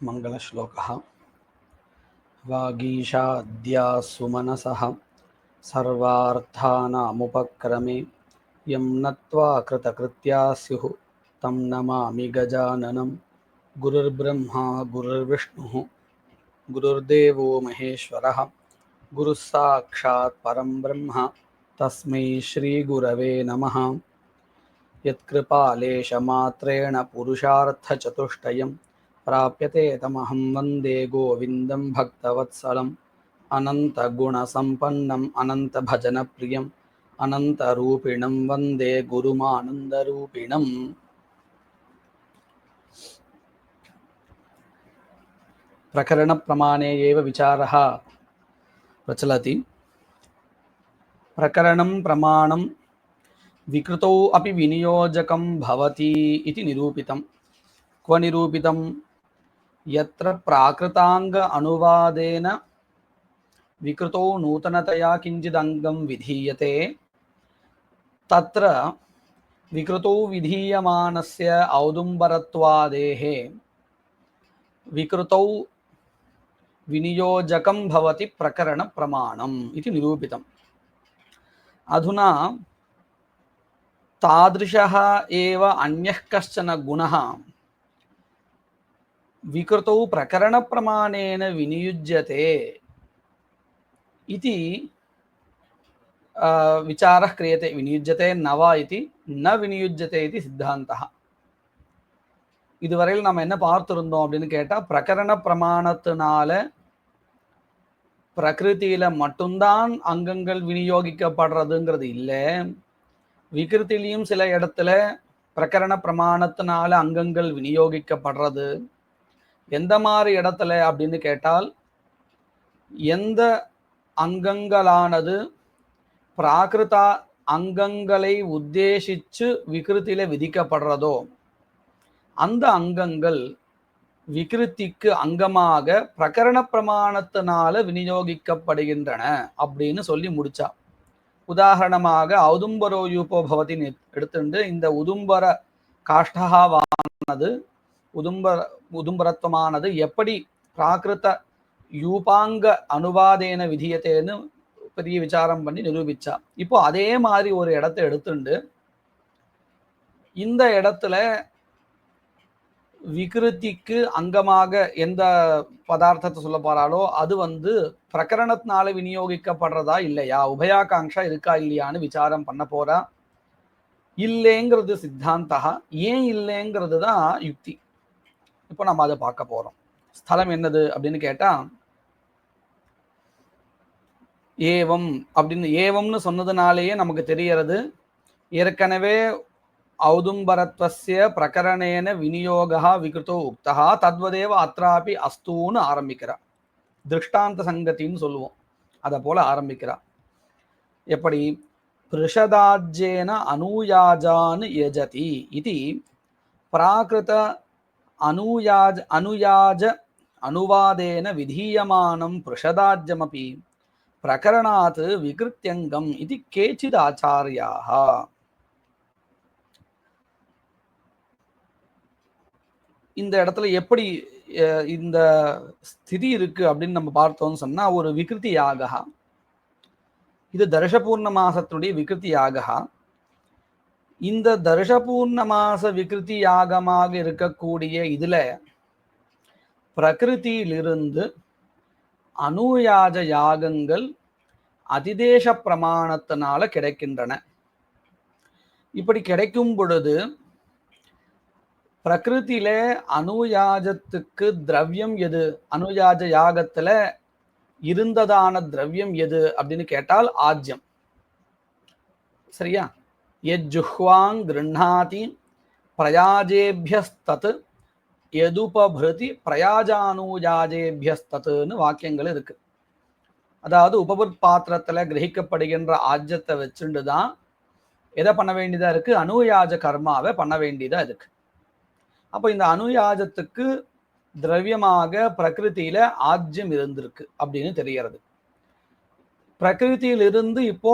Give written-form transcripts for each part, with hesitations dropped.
मङ्गलश्लोकः वागीशाद्या सुमनसः सर्वार्थानामुपक्रमे यं नत्वा कृतकृत्या स्युः तं नमामि गजाननं गुरुर्ब्रह्मा गुरुर्विष्णुः गुरुर्देवो महेश्वरः गुरुः साक्षात् परं ब्रह्म तस्मै श्रीगुरवे नमः। यत्कृपालेशमात्रेण पुरुषार्थचतुष्टयं प्राप्यते तमहं वन्दे गोविन्दं भक्तवत्सलम् अनन्तगुणसम्पन्नम् अनन्तभजनप्रियम् अनन्तरूपिणं वन्दे गुरुमानन्दरूपिणम्। प्रकरणप्रमाणे एव विचारः प्रचलति। प्रकरणं प्रमाणं विकृतौ अपि विनियोजकं भवति इति निरूपितं। क्व निरूपितं? यत्र प्राकृतांग अनुवादेन विकृतौ नूतनतया किञ्चिदङ्गं विधीयते तत्र विकृतौ विधीयमानस्य औदुम्बरत्वादेः विकृतौ विनियोजकं भवति प्रकरणप्रमाणम् इति निरूपितम्। अधुना तादृशः एव अन्यः कश्चन गुणः विकृतौ प्रकरणप्रमाणेन विनियुज्यते इति विचारः क्रियते। विनियुज्यते न वा इति, न विनियुज्यते इति सिद्धान्तः। இதுவரையில் நம்ம என்ன பார்த்திருந்தோம் அப்படின்னு கேட்டா, பிரகரண பிரமாணத்தினால பிரகிருதியில மட்டும்தான் அங்கங்கள் விநியோகிக்கப்படுறதுங்கிறது இல்லை. விகிருத்திலையும் சில இடத்துல பிரகரண பிரமாணத்தினால அங்கங்கள் விநியோகிக்கப்படுறது. எந்த மாதிரி இடத்துல அப்படின்னு கேட்டால், எந்த அங்கங்களானது பிராகிருத அங்கங்களை உத்தேசிச்சு விகிருத்தில விதிக்கப்படுறதோ அந்த அங்கங்கள் விகிருத்திக்கு அங்கமாக பிரகரண பிரமாணத்தினால விநியோகிக்கப்படுகின்றன அப்படின்னு சொல்லி முடிச்சா. உதாரணமாக ஔதும்பரோ யூபோ பவதின் எடுத்துட்டு இந்த உதும்பர காஷ்டகாவானது உதும்பரத்துவமானது எப்படி பிராகிருத யூபாங்க அனுவாதேன விதியத்தேன்னு பெரிய விசாரம் பண்ணி நிரூபிச்சா. இப்போ அதே மாதிரி ஒரு இடத்தை எடுத்துண்டு இந்த இடத்துல விகிருத்திக்கு அங்கமாக எந்த பதார்த்தத்தை சொல்ல போறாளோ அது பிரகரணத்தினால விநியோகிக்கப்படுறதா இல்லையா, உபயாகாங்ஷா இருக்கா இல்லையான்னு விசாரம் பண்ண போறா. இல்லைங்கிறது சித்தாந்தா, ஏன் இல்லைங்கிறது தான் யுக்தி. இப்போ நம்ம அதை பார்க்க போறோம். ஸ்தலம் என்னது அப்படின்னு கேட்டா, ஏவம் அப்படின்னு ஏவம்னு சொன்னதுனாலேயே நமக்கு தெரியறது ஏற்கனவே ஔதும்பரத்வஸ்ய பிரகரணேன விநியோகா விகிருத்தோ உக்தா தத்வதேவ அத்ராபி அஸ்தூன்னு ஆரம்பிக்கிறா. திருஷ்டாந்த சங்கத்தின்னு சொல்லுவோம், அதை போல ஆரம்பிக்கிறா. எப்படி? பிருஷதாஜ்யேன அனுயாஜான் யஜதி இது பிராகிருத அனுயாஜ அனுவாதேன விதீயமானம் பிருஷதாஜ்யமபி பிரகரணாத் விகிருத்யங்கம் இது கேச்சித் ஆச்சாரியாः. இந்த இடத்துல எப்படி இந்த ஸ்திதி இருக்கு அப்படின்னு நம்ம பார்த்தோம்னு சொன்னா, ஒரு விகிருதி யாகா, இது தர்ஷபூர்ண மாசத்துடைய விகிருதி யாகா. இந்த தர்ஷபூர்ண மாச விகிருதி யாகமாக இருக்கக்கூடிய இதுல பிரகிருதியிலிருந்து அனுயாஜ யாகங்கள் அதிதேச பிரமாணத்தினால கிடைக்கின்றன. இப்படி கிடைக்கும் பொழுது பிரகிருதியில அனுயாஜத்துக்கு திரவியம் எது, அனுயாஜ யாகத்துல இருந்ததான திரவியம் எது அப்படின்னு கேட்டால் ஆஜ்யம். சரியா? யஜ்ஜுஹ்வாங் கிருண்ணாதி பிரயாஜேபியஸ்தத் யதுபபிருதி பிரயாஜானுயாஜேபியஸ்தத்னு வாக்கியங்கள் இருக்கு. அதாவது உபபுத் பாத்திரத்துல கிரகிக்கப்படுகின்ற ஆஜ்யத்தை வச்சுட்டு தான் எதை பண்ண வேண்டியதா இருக்கு, அனுயாஜ கர்மாவை பண்ண வேண்டியதா இருக்கு. அப்போ இந்த அனுயாஜத்துக்கு திரவியமாக பிரகிருதியில ஆஜ்யம் இருந்திருக்கு அப்படின்னு தெரிகிறது. பிரகிருதியிலிருந்து இப்போ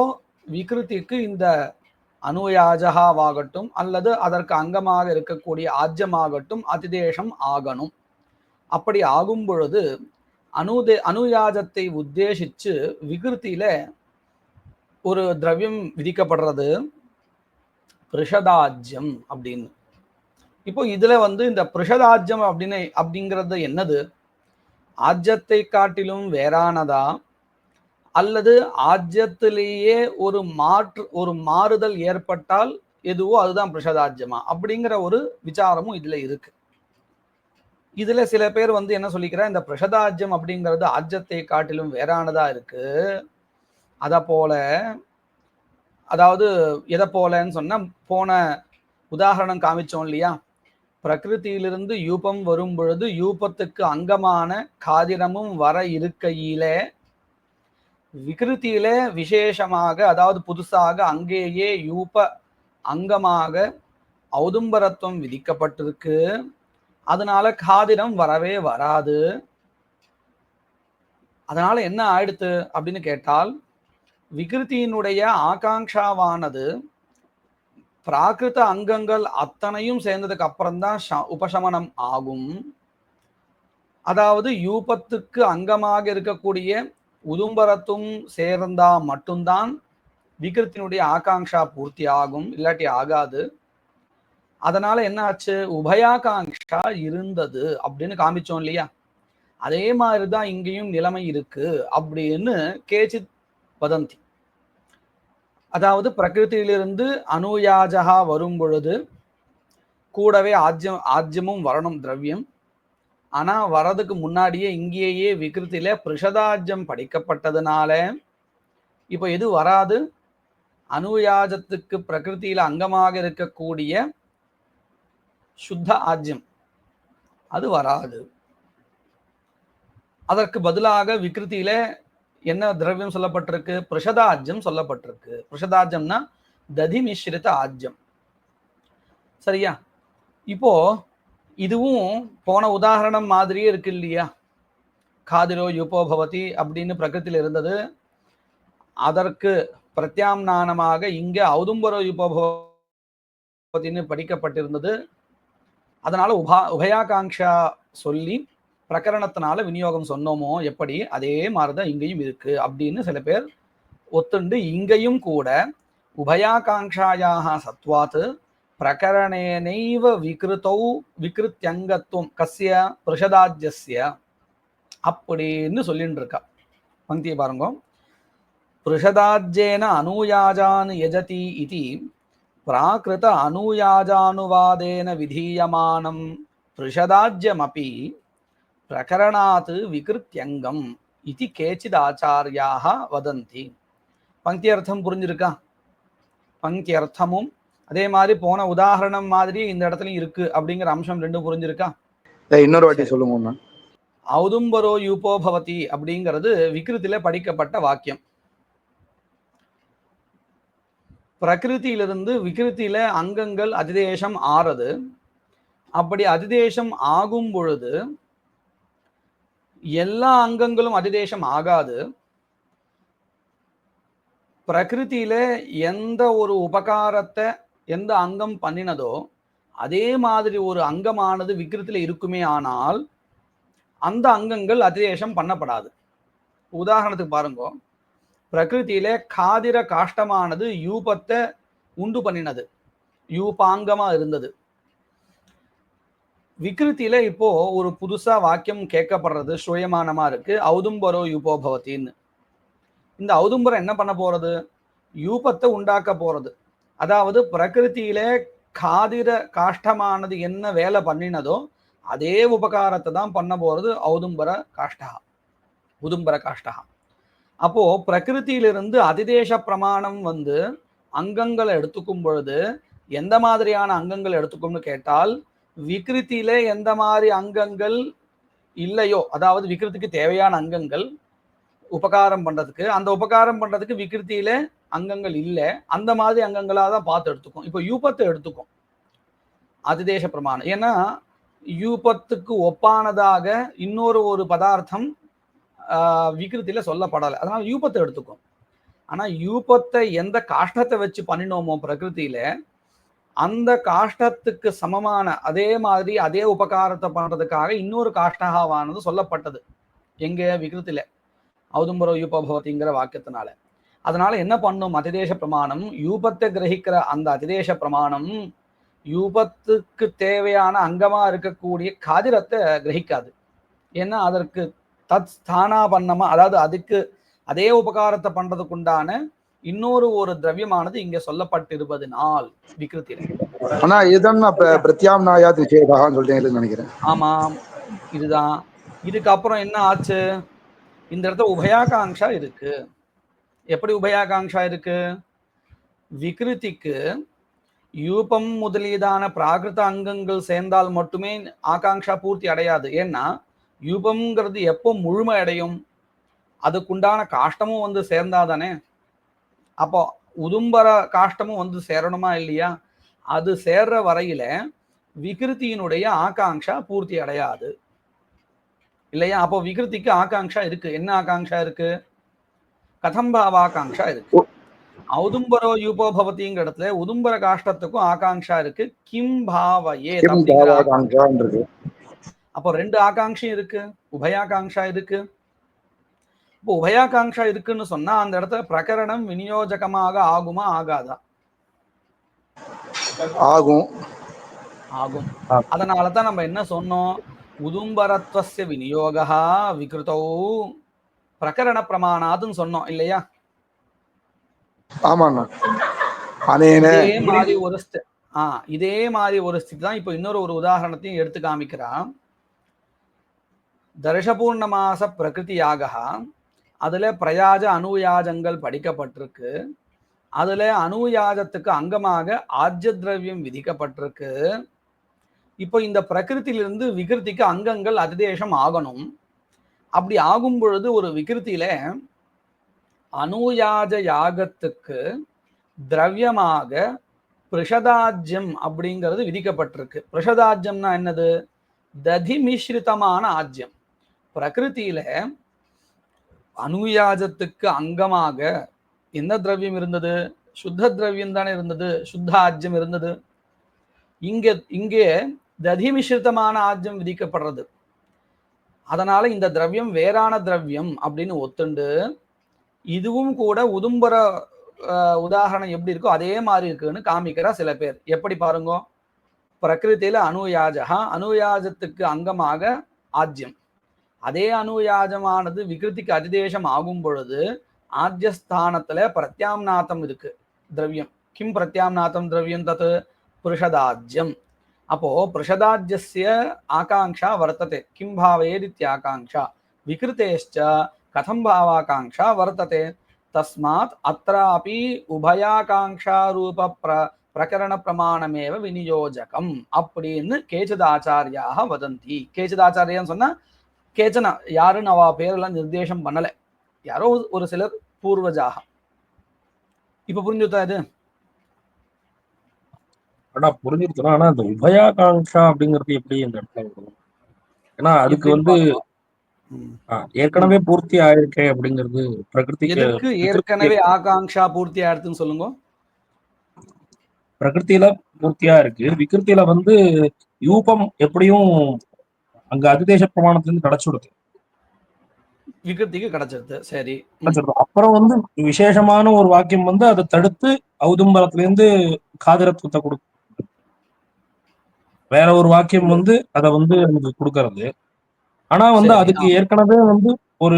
விகிருதிக்கு இந்த அனுயாஜகாவாகட்டும் அல்லது அதற்கு அங்கமாக இருக்கக்கூடிய ஆஜ்யமாகட்டும் அதிதேசம் ஆகணும். அப்படி ஆகும் பொழுது அனுயாஜத்தை உத்தேசிச்சு விகிருத்தியில ஒரு திரவியம் விதிக்கப்படுறது பிருஷதாஜ்யம் அப்படின்னு. இப்போ இதுல இந்த பிருஷதாஜ்யம் அப்படிங்கிறது என்னது? ஆஜ்யத்தை காட்டிலும் வேறானதா, அல்லது ஆஜ்யத்திலேயே ஒரு மாறுதல் ஏற்பட்டால் எதுவோ அதுதான் பிருஷதாஜ்யமா அப்படிங்கிற ஒரு விசாரமும் இதுல இருக்கு. இதுல சில பேர் என்ன சொல்லிக்கிறா, இந்த பிருஷதாஜ்யம் அப்படிங்கிறது ஆஜ்யத்தை காட்டிலும் வேறானதா இருக்கு. அத போல, அதாவது எதை போலன்னு சொன்னா, போன உதாரணம் காமிச்சோம் இல்லையா, பிரகிருதியிலிருந்து யூபம் வரும் பொழுது யூபத்துக்கு அங்கமான காதிரமும் வர இருக்கையிலே விகிருத்தியில விசேஷமாக, அதாவது புதுசாக அங்கேயே யூப அங்கமாக ஔதும்பரத்துவம் விதிக்கப்பட்டிருக்கு. அதனால காதிரம் வரவே வராது. அதனால என்ன ஆயிடுத்து அப்படின்னு கேட்டால், விகிருத்தியினுடைய ஆகாங்ஷாவானது பிராகிருத அங்கங்கள் அத்தனையும் சேர்ந்ததுக்கு அப்புறம்தான் உபசமனம் ஆகும். அதாவது யூபத்துக்கு அங்கமாக இருக்கக்கூடிய உதும்பரத்தும் சேர்ந்தா மட்டும்தான் விகிருத்தினுடைய ஆகாங்ஷா பூர்த்தி ஆகும், இல்லாட்டி ஆகாது. அதனால என்ன ஆச்சு, உபயாகாங்ஷா இருந்தது அப்படின்னு காமிச்சோம் இல்லையா, அதே மாதிரிதான் இங்கேயும் நிலைமை இருக்கு அப்படின்னு கேச்சித் வதந்தி. அதாவது பிரகிருதியிலிருந்து அனுயாஜகா வரும் பொழுது கூடவே ஆஜ்யமும் வரணும் திரவியம். ஆனா வரதுக்கு முன்னாடியே இங்கேயே விகிருத்தில பிருஷதாஜ்யம் படிக்கப்பட்டதுனால இப்ப எது வராது, அனுயாஜத்துக்கு பிரகிருதியில அங்கமாக இருக்கக்கூடிய சுத்த ஆஜ்யம் அது வராது. அதற்கு பதிலாக விகிருத்தியில என்ன திரவியம் சொல்லப்பட்டிருக்கு, பிருஷதாஜ்யம் சொல்லப்பட்டிருக்கு. பிருஷதாஜ்யம்னா ததி மிஸ்ரித ஆஜ்யம். சரியா? இப்போ இதுவும் போன உதாரணம் மாதிரியே இருக்கு இல்லையா, காதிரோ யுபோபவதி அப்படின்னு பிரகிருத்தில இருந்தது. அதற்கு பிரத்யாம்னானமாக இங்க ஔதும்பரோ யுபோபவத்தின்னு படிக்கப்பட்டிருந்தது. அதனால உபயாகாங்ஷா சொல்லி பிரகரணத்தினால விநியோகம் சொன்னோமோ எப்படி, அதே மாதிரிதான் இங்கேயும் இருக்கு அப்படின்னு சில பேர் ஒத்துண்டு இங்கேயும் கூட உபயாகாங்ஷாயாக சத்வாத் பிரகரணேனைவ விகிருத்யங்கத்துவம் கஸ்ய பிருஷதாஜ்யஸ்ய அப்படின்னு சொல்லிட்டு இருக்கா. பங்கியை பாருங்க. பிருஷதாஜ்யேன அனுயாஜான் யஜதி இதி பிராகிருத அனுயாஜானுவாதேன விதீயமானம் பிருஷதாஜ்யமபி பிரகரணாத் விகிருத்யங்கம் இதி கேச்சித் ஆச்சாரியாக வதந்தி. பங்கி அர்த்தம் புரிஞ்சிருக்கா? பங்கி அர்த்தமும் அதே மாதிரி போன உதாரணம் மாதிரி இந்த இடத்துலயும் இருக்கு அப்படிங்கிற அம்சம் ரெண்டும் புரிஞ்சிருக்கா? இன்னொரு வாட்டி சொல்லுங்க. ஔதும்பரோ யூபோபவதி அப்படிங்கிறது விகிருத்தில படிக்கப்பட்ட வாக்கியம். பிரகிருதியிலிருந்து விகிருத்தியில அங்கங்கள் அதிதேசம் ஆறது. அப்படி அதிதேசம் ஆகும் பொழுது எல்லா அங்கங்களும் அதிதேசம் ஆகாது. பிரகிருதியில எந்த ஒரு உபகாரத்தை எந்த அங்கம் பண்ணினதோ அதே மாதிரி ஒரு அங்கமானது விகிருத்தில இருக்குமே ஆனால் அந்த அங்கங்கள் அதிதேசம் பண்ணப்படாது. உதாரணத்துக்கு பாருங்க, பிரகிருதியில காதிர காஷ்டமானது யூபத்தை உண்டு பண்ணினது, யூபாங்கமா இருந்தது. விகிருத்தியில இப்போ ஒரு புதுசா வாக்கியம் கேட்கப்படுறது சுயமானமா இருக்கு, ஔதும்பரோ யூபோபவத்தின்னு. இந்த ஔதும்பரம் என்ன பண்ண போறது, யூபத்தை உண்டாக்க போறது. அதாவது பிரகிருதியில காதிர காஷ்டமானது என்ன வேலை பண்ணினதோ அதே உபகாரத்தை தான் பண்ண போறது உதும்பர காஷ்டா. அப்போ பிரகிருதியிலிருந்து அதிதேச பிரமாணம் அங்கங்களை எடுத்துக்கும் பொழுது எந்த மாதிரியான அங்கங்கள் எடுத்துக்கும்னு கேட்டால், விகிருத்தியில எந்த மாதிரி அங்கங்கள் இல்லையோ, அதாவது விகிருத்திக்கு தேவையான அங்கங்கள் உபகாரம் பண்றதுக்கு, அந்த உபகாரம் பண்றதுக்கு விகிருத்தியில அங்கங்கள் இல்லை, அந்த மாதிரி அங்கங்களா தான் பார்த்து எடுத்துக்கும். இப்போ யூபத்தை எடுத்துக்கும் அதிதேச பிரமாணம். ஏன்னா யூபத்துக்கு ஒப்பானதாக இன்னொரு பதார்த்தம் விகிருத்தில சொல்லப்படலை, அதனால யூபத்தை எடுத்துக்கும். ஆனா யூபத்தை எந்த காஷ்டத்தை வச்சு பண்ணினோமோ பிரகிருத்தியில அந்த காஷ்டத்துக்கு சமமான அதே மாதிரி அதே உபகாரத்தை பண்றதுக்காக இன்னொரு காஷ்டகாவானது சொல்லப்பட்டது எங்க விகிருத்தில ஔதும்பரோ யூபபவதிங்கிற வாக்கியத்தினால. அதனால என்ன பண்ணும் அதிதேச பிரமாணம், யூபத்தை கிரகிக்கிற அந்த அதிதேச பிரமாணம் யூபத்துக்கு தேவையான அங்கமா இருக்கக்கூடிய காதிரத்தை கிரகிக்காது. ஏன்னா அதற்கு தத் ஸ்தானாபன்னமா, அதாவது அதுக்கு அதே உபகாரத்தை பண்றதுக்குண்டான இன்னொரு ஒரு திரவியமானது இங்க சொல்லப்பட்டிருப்பதனால் விகிருத்தில. ஆனா இதுதான் பிரத்யாம்னாயாத் நிஷேதான்னு சொல்லிட்டேன் நினைக்கிறேன். ஆமாம், இதுதான். இதுக்கப்புறம் என்ன ஆச்சு, இந்த இடத்துல உபயாகாங்ஷா இருக்கு. எப்படி உபயாகாங்ஷா இருக்கு, விகிருதிக்கு யூபம் முதலியதான பிராகிருத அங்கங்கள் சேர்ந்தால் மட்டுமே ஆகாங்ஷா பூர்த்தி அடையாது. ஏன்னா யூபம்ங்கிறது எப்போ முழுமை அடையும், அதுக்குண்டான காஷ்டமும் வந்து சேர்ந்தாதானே. அப்போ உதும்பர காஷ்டமும் வந்து சேரணுமா இல்லையா, அது சேர்ற வரையில விகிருத்தியினுடைய ஆகாங்ஷா பூர்த்தி அடையாது இல்லையா. அப்போ விகிருத்திக்கு ஆகாங்ஷா இருக்கு. என்ன ஆகாங்ஷா இருக்கு, கதம்பாவாகாங்ஷா இருக்கு. ஔதும்பரோ யூபோ பவதிங்கிற இடத்துல உதும்பர காஷ்டத்துக்கும் ஆகாங்ஷா இருக்கு. கிம் பாவயே அப்படிங்கிற ஆகாங்ஷா இருக்கு. அப்போ ரெண்டு ஆகாங்ஷையும் இருக்கு, உபயாகாங்ஷா இருக்கு. இப்போ உபயாகாங்ஷா இருக்குன்னு சொன்னா அந்த இடத்துல பிரகரணம் விநியோஜகமாக ஆகுமா ஆகாதா? ஆகும். ஆகும். அதனாலதான் நம்ம என்ன சொன்னோம், உதும்பரத்வஸ்ய விநியோகா விகிருதௌ பிரகரண பிரமாணாதுன்னு சொன்னோம் இல்லையா. ஆமாண்ணா. இதே மாதிரி ஒரு ஸ்திதி தான் இப்போ இன்னொரு ஒரு உதாரணத்தையும் எடுத்து காமிக்கிறான். தர்ஷபூர்ணமாச பிரகிருதியாக, அதுல பிரயாஜ அனுயாஜங்கள் படிக்கப்பட்டிருக்கு. அதுல அனுயாஜத்துக்கு அங்கமாக ஆஜ்ய திரவியம் விதிக்கப்பட்டிருக்கு. இப்போ இந்த பிரகிருத்திலிருந்து விகிருதிக்கு அங்கங்கள் அதிதேசம் ஆகணும். அப்படி ஆகும் பொழுது ஒரு விகிருத்தில அனுயாஜ யாகத்துக்கு திரவியமாக பிருஷதாஜ்யம் அப்படிங்கிறது விதிக்கப்பட்டிருக்கு. பிருஷதாஜ்யம்னா என்னது, ததி மிஸ்ரிதமான ஆஜ்யம். பிரகிருத்தில அனுயாஜத்துக்கு அங்கமாக என்ன திரவியம் இருந்தது, சுத்த திரவியம் தானே இருந்தது, சுத்த ஆஜ்யம் இருந்தது. இங்கே ததி மிஸ்ரிதமான ஆஜ்யம் விதிக்கப்படுறது. அதனால இந்த திரவியம் வேறான திரவியம் அப்படின்னு ஒத்துண்டு, இதுவும் கூட உதும்பர உதாரணம் எப்படி இருக்கோ அதே மாதிரி இருக்குன்னு காமிக்கிறா சில பேர். எப்படி பாருங்க, பிரகிருத்தில அனுயாஜா, அனுயாஜத்துக்கு அங்கமாக ஆஜ்யம். அதே அனுயாஜமானது விகிருதிக்கு அதிதேசம் ஆகும் பொழுது ஆஜ்யஸ்தானத்துல பிரத்யாம்நாதம் இருக்கு திரவியம். கிம் பிரத்யாம்நாதம் திரவியம், தத் புருஷதாஜ்யம். அப்போ புருஷதாஜ்யஸ்ய ஆகாங்ஷா வர்த்ததே, கிம் பாவயேதித்யாகாங்ஷா. விகிருதேஷ்ச கதம் பாவாகாங்ஷா வர்த்ததே. தஸ்மாத் அத்ராபி உபயாகாங்ஷா ரூப பிரகரண பிரமாணமேவ விநியோஜகம் அப்படின்னு கேச்சிதாச்சாரியாக வதந்தி. கேச்சிதாச்சாரியான்னு சொன்னா கேச்சனா யாருன்னு அவ பேரெல்லாம் நிர்தேசம் பண்ணல, யாரோ ஒரு சிலர் பூர்வஜாக. இப்ப புரிஞ்சுதா இது? ஆனா புரிஞ்சிருச்சுனா, ஆனா அந்த உபயாகாங்ஷா அப்படிங்கிறது எப்படி இந்த இடத்துல வரும்? ஏன்னா அதுக்கு வந்து ஏற்கனவே பூர்த்தி ஆயிருக்கே அப்படிங்கிறது பிரகிருதிக்கு. எதற்கு ஏற்கனவே ஆகாங்ஷா பூர்த்தி ஆயிடுதுன்னு சொல்லுங்க. பிரகிருத்தில பூர்த்தியா இருக்கு, விகிருத்தில வந்து யூபம் எப்படியும் அங்க அதிதேச பிரமாணத்திலிருந்து கிடைச்சுடுது, விகிருதிக்கு கிடைச்சிருது. சரி, அப்புறம் வந்து விசேஷமான ஒரு வாக்கியம் வந்து அதை தடுத்து ஔதும்பரத்திலிருந்து காதிரத்துவத்தை கொடுக்கும். வேற ஒரு வாக்கியம் வந்து அதை வந்து கொடுக்கறது. ஆனா வந்து அதுக்கு ஏற்கனவே வந்து ஒரு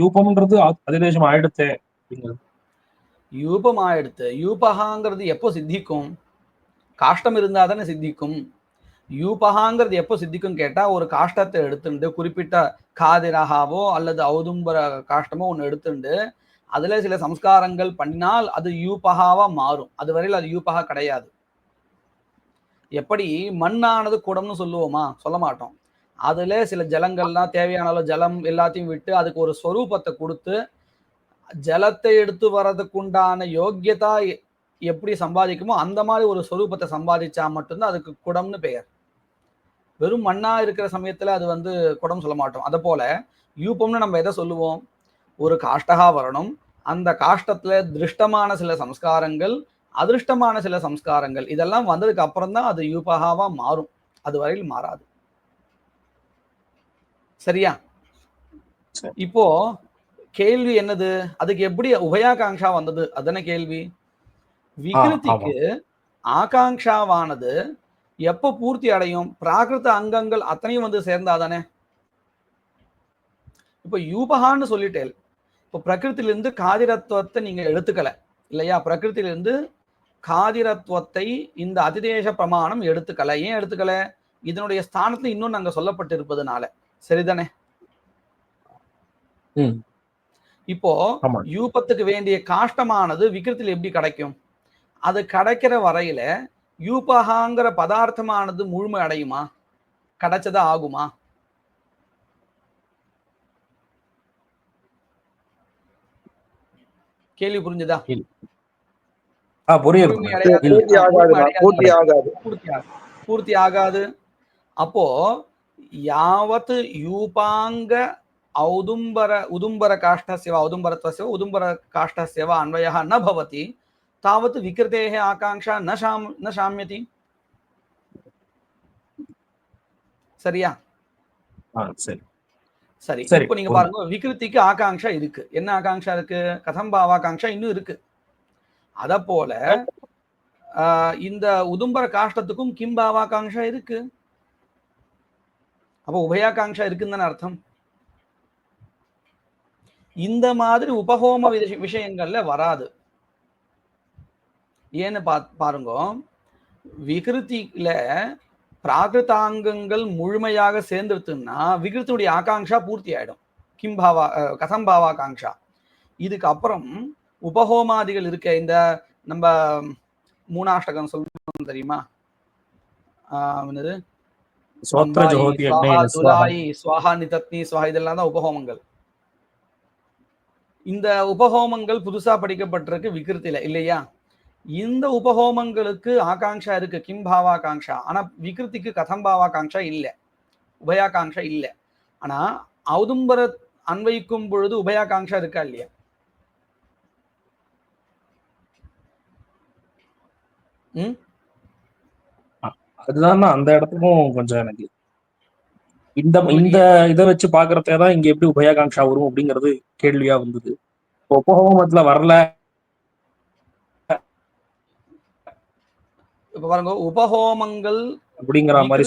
யூபம்ன்றது அதிதேசம் ஆயிடுத்தே அப்படிங்கிறது. யூபம் ஆயிடுத்து. யூபகாங்கிறது எப்போ சித்திக்கும், காஷ்டம் இருந்தா தானே சித்திக்கும். யூபகாங்கிறது எப்போ சித்திக்கும் கேட்டா, ஒரு காஷ்டத்தை எடுத்துட்டு குறிப்பிட்ட காதிரகாவோ அல்லது ஔதும்பர காஷ்டமோ ஒன்று எடுத்துட்டு அதுல சில சம்ஸ்காரங்கள் பண்ணினால் அது யூபகாவா மாறும். அது வரையில் அது யூபகா கிடையாது. எப்படி மண்ணானது குடம்னு சொல்லுவோமா, சொல்ல மாட்டோம். அதுல சில ஜலங்கள்லாம் தேவையான அளவு ஜலம் எல்லாத்தையும் விட்டு அதுக்கு ஒரு ஸ்வரூபத்தை கொடுத்து ஜலத்தை எடுத்து வர்றதுக்குண்டான யோக்கியதா எப்படி சம்பாதிக்குமோ அந்த மாதிரி ஒரு ஸ்வரூபத்தை சம்பாதிச்சா மட்டும்தான் அதுக்கு குடம்னு பெயர். வெறும் மண்ணா இருக்கிற சமயத்துல அது வந்து குடம் சொல்ல மாட்டோம். அதை போல யூபம்னு நம்ம எதை சொல்லுவோம், ஒரு காஷ்டகா வரணும், அந்த காஷ்டத்துல திருஷ்டமான சில சம்ஸ்காரங்கள் அதிருஷ்டமான சில சம்ஸ்காரங்கள் இதெல்லாம் வந்ததுக்கு அப்புறம் தான் அது யூபகாவா மாறும். அது வரையில் மாறாது. சரியா? இப்போ கேள்வி என்னது? அதுக்கு எப்படி உபயாகாங்ஷா வந்தது? அதான கேள்வி. விகிருதிக்கு ஆகாங்ஷாவானது எப்ப பூர்த்தி அடையும்? பிராகிருத அங்கங்கள் அத்தனையும் வந்து சேர்ந்தாதானே. இப்ப யூபகான்னு சொல்லிட்டேன். இப்போ பிரகிருத்திலிருந்து காதிரத்துவத்தை நீங்க எடுத்துக்கல இல்லையா? பிரகிருத்திலிருந்து காதிரத்துவத்தை இந்த அதிதேச பிரமாணம் எடுத்துக்கல. ஏன் எடுத்துக்கல? இதனுடைய ஸ்தானத்துல இன்னும் நாங்க சொல்லப்பட்டிருப்பதுனால. சரிதானே? இப்போ யூபத்துக்கு வேண்டிய காஷ்டமானது விகிருத்தில் எப்படி கிடைக்கும்? அது கிடைக்கிற வரையில யூபகாங்கிற பதார்த்தமானது முழுமை அடையுமா? கிடைச்சதா ஆகுமா? கேள்வி புரிஞ்சுதா? பூர்த்தி ஆகாது. அப்போ யாவத் யூபாங்க உதும்பர காஷ்டஸ்ய வா உதும்பரத்வஸ்ய உதும்பர காஷ்டஸ்ய வா அன்வயः न भवति तावत् विकृतेः आकांक्षा न शाम्यति. சரியா? சரி. இப்போ நீங்க பாருங்க, விகிருதிக்கு ஆகாங்ஷா இருக்கு. என்ன ஆகாங்ஷா இருக்கு? கதம்பாவாகாங்ஷா இன்னும் இருக்கு. அத போல இந்த உதும்பர காஷ்டத்துக்கும் கிம்பாவாகாங்ஷா இருக்கு. அப்போ உபயாகாங்ஷா இருக்குன்னு தானே அர்த்தம். இந்த மாதிரி உபஹோம விஷயங்கள்ல வராது. ஏன்னு பாருங்க, விகிருதியில பிராகிருதாங்கங்கள் முழுமையாக சேர்ந்துருத்துன்னா விகிருத்தியுடைய ஆகாங்ஷா பூர்த்தி ஆயிடும். கிம்பாவா கதம்பாவாகாங்ஷா. இதுக்கு அப்புறம் உபஹோமாதிகள் இருக்க இந்த நம்ம மூணாஷ்டகம் சொல்லணும் தெரியுமா? ஸ்வாஹா நிதத்னி ஸ்வாஹா இதெல்லாம் தான் உபஹோமங்கள். இந்த உபஹோமங்கள் புதுசா படிக்கப்பட்டிருக்கு விகிருத்தில இல்லையா? இந்த உபஹோமங்களுக்கு ஆகாங்ஷா இருக்கு, கிம்பாவாகாங்ஷா. ஆனா விகிருத்திக்கு கதம்பாவாகாங்ஷா இல்ல, உபயாகாங்ஷா இல்ல. ஆனா ஔதும்பர அன்வைக்கும் பொழுது உபயாகாங்ஷா இருக்கா இல்லையா? அதுதான் அந்த இடத்துக்கும் கொஞ்சம் எனக்கு இந்த இதை வச்சு பாக்குறதான் இங்க எப்படி உபயாகாங்ஷா வரும் அப்படிங்கிறது கேள்வியா வந்தது. உபஹோமத்துல வரல. இப்ப பாருங்க, உபஹோமங்கள் அப்படிங்கிற மாதிரி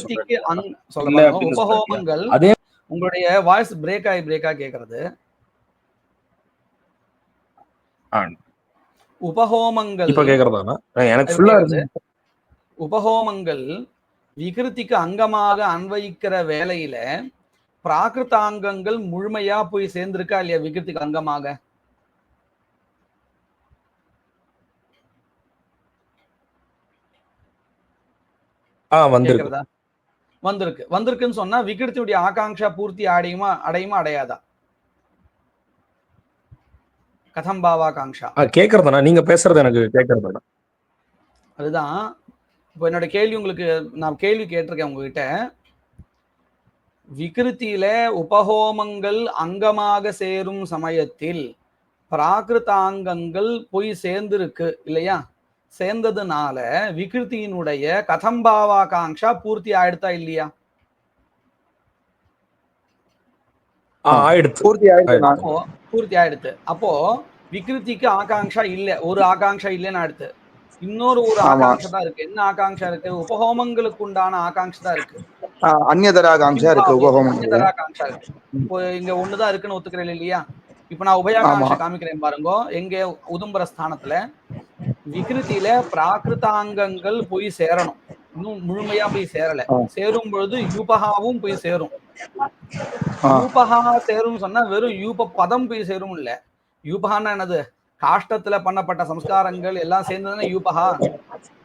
சொல்றேன். உபஹோமங்கள் அதே உங்களுடைய வாய்ஸ் பிரேக் ஆகி கேக்குறது. உபஹோமங்கள் இப்ப கேக்குறதா? எனக்கு ஃபுல்லா உபஹோமங்கள் விகிருதிக்கு அங்கமாக அன்வயிக்கிற வேலையில பிராகிருதாங்கங்கள் முழுமையா போய் சேர்ந்திருக்கா இல்லையா விகிருதிக்கு அங்கமாக? வந்திருக்குன்னு சொன்னா விகிருத்தியுடைய ஆகாங்ஷா பூர்த்தி அடையுமா அடையாதா? கதம்பாவாகாங்ஷா கேக்குறதா? நீங்க பேசுறது எனக்கு கேக்குறதா? அதுதான் இப்போ என்னோட கேள்வி. உங்களுக்கு நான் கேள்வி கேட்டிருக்கேன் உங்ககிட்ட. விகிருத்தியில உபஹோமங்கள் அங்கமாக சேரும் சமயத்தில் பிராகிருதாங்கங்கள் போய் சேர்ந்திருக்கு இல்லையா? சேர்ந்ததுனால விகிருத்தியினுடைய கதம்பாவாகாங்ஷா பூர்த்தி ஆயிடுதா இல்லையா? பூர்த்தி ஆயிடுத்து. அப்போ விகிருத்திக்கு ஆகாங்ஷா இல்ல, ஒரு ஆகாங்ஷா இல்லைன்னு அடுத்து இன்னொரு ஆகாங்ஷா தான் இருக்கு. என்ன ஆகாங்ஷா இருக்கு? உபஹோமங்களுக்கு உண்டான ஆகாங்ஷா தான் இருக்கு. அந்நியதராகாங்ஷா இருக்கு. அந்நியதராகாங்ஷா இருக்கு. இப்போ இங்க ஒண்ணுதான் இருக்குன்னு ஒத்துக்கிறேன் இல்லையா? இப்ப நான் உபயாகாங்ஷா காமிக்கிறேன் பாருங்க. எங்க உதும்பர ஸ்தானத்துல விகிருத்தியில பிராகிருதாங்கங்கள் போய் சேரணும். இன்னும் முழுமையா போய் சேரல. சேரும் பொழுது யூபகாவும் போய் சேரும். யூபகா சேரும் சொன்னா வெறும் யூப பதம் போய் சேரும் இல்ல. யூபகான்னா என்னது? காஷ்டத்துல பண்ணப்பட்ட சம்ஸ்காரங்கள் எல்லாம் சேர்ந்ததுன்னா யூபகா.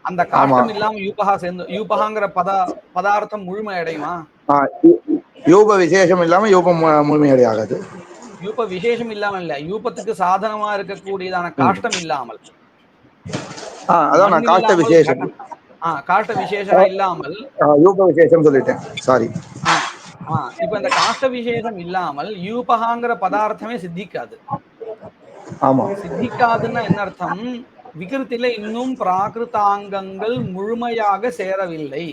அந்த காஷ்டம் இல்லாம யூபகா சேர்ந்து யூபகாங்கிற பதார்த்தம் முழுமை அடையுமா? யூப விசேஷம் இல்லாம யூபம் முழுமை அடையாது. யூப விசேஷம் இல்லாம இல்ல, யூபத்துக்கு சாதனமா இருக்கக்கூடியதான காஷ்டம் இல்லாமல். அதான் காஷ்ட விசேஷம். காஷ்ட விசேஷம் இல்லாமல் யூப விசேஷம் சொல்லிட்டேன், சாரி. இப்ப இந்த காஷ்ட விசேஷம் இல்லாமல் யூபகாங்கிற பதார்த்தமே சித்திக்காது. ஆமா, சித்திக்காதுன்னா என்ன அர்த்தம்? விகிருத்தில இன்னும் பிராகிருதாங்கங்கள் முழுமையாக சேரவில்லை.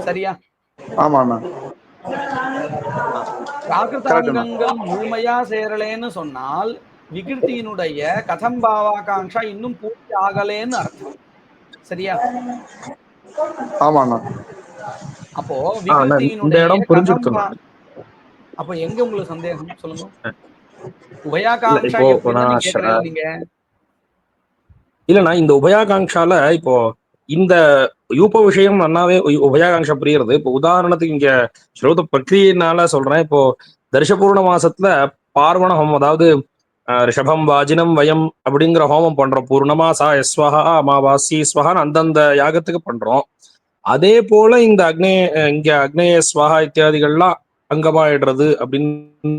சரியா? ஆமாண்ணா. கரெக்டுண்ணா. பிராகிருதாங்கங்கள் முழுமையா சேரலேன்னு சொன்னால் விகிருத்தியினுடைய கதம் பாவாகாங்ஷா இன்னும் பூர்த்தி ஆகலேன்னு அர்த்தம். சரியா? ஆமாண்ணா. அப்போ இந்த விகிருத்தியினுடைய இடம் கதம் புரிஞ்சுடுத்து. அப்ப எங்க உங்களுக்கு சந்தேகம் சொல்லுங்க. இல்ல உபயாகாங்ஷா இப்போ எப்படின்னு நான் கேக்குறேன் நீங்க. இல்லண்ணா இந்த உபயாகாங்ஷால இப்போ இந்த யூப விஷயம் நன்னாவே உபயாகாங்ஷா புரியுறது. இப்போ உதாரணத்துக்கு இங்க ஸ்ரோத பிரக்ரியனால சொல்றேன். இப்போ தர்ஷபூர்ண மாசத்துல பார்வண ஹோமம், அதாவது ரிஷபம் வாஜினம் வயம் அப்படிங்கிற ஹோமம் பண்றோம். பூர்ணமாசா எஸ்வஹா அமாவாசி ஸ்வஹான்னு அந்தந்த யாகத்துக்கு பண்றோம். அதே போல இந்த இங்க அக்னேய ஸ்வஹா இத்தியாதிகள்லாம் அங்கமாயிடுறது அப்படின்னு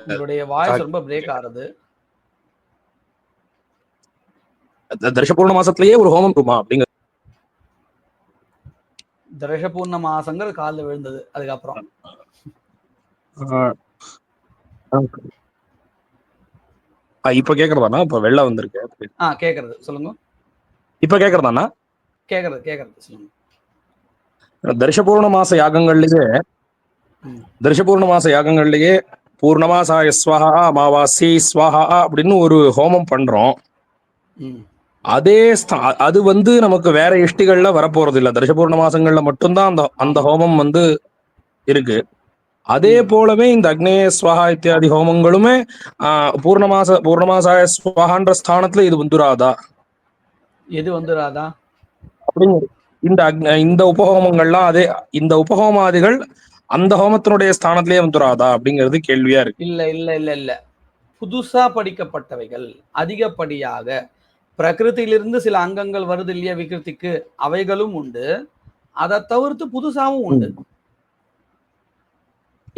உங்களுடைய வாய்ஸ் ரொம்ப பிரேக் ஆகுது. தர்ஷபூர்ண மாசத்திலேயே ஒரு ஹோமம் இருக்குமா அப்படிங்கிற தர்ஷபூர்ண மாசங்கள் காலில் விழுந்தது. அதுக்கப்புறம் இப்ப கேக்குறதாண்ணா? இப்ப வெள்ள வந்திருக்கு. கேக்குறது சொல்லுங்க. இப்ப கேக்குறதாண்ணா? கேக்குறது சொல்லுங்க. தர்ஷபூர்ண மாச யாகங்கள்லயே பூர்ணமாசாய ஸ்வஹா அமாவாசி ஸ்வஹா அப்படின்னு ஒரு ஹோமம் பண்றோம். அதே அது நமக்கு வேற இஷ்டிகள்ல வரப்போறது இல்ல. தர்ஷபூர்ண மாசங்கள்ல மட்டும்தான் அந்த ஹோமம் இருக்கு. அதே போலவே இந்த அக்னேய ஸ்வஹா இத்தியாதி ஹோமங்களுமே பூர்ணமாசாய ஸ்வஹான்ற ஸ்தானத்துல இது வந்துராதா? எது வந்துராதா அப்படிங்கிற இந்த உபஹோமங்கள்லாம் இந்த உபஹோமாதிகள் அந்த ஹோமத்தினுடைய ஸ்தானத்திலேயே வந்துராதா அப்படிங்கிறது கேள்வியா இருக்கு. இல்ல இல்ல இல்ல இல்ல புதுசா படிக்கப்பட்டவைகள் அதிகப்படியாக பிரகிருத்திலிருந்து சில அங்கங்கள் வருது இல்லையா விகிருத்திக்கு, அவைகளும் உண்டு. அதை தவிர்த்து புதுசாவும் உண்டு.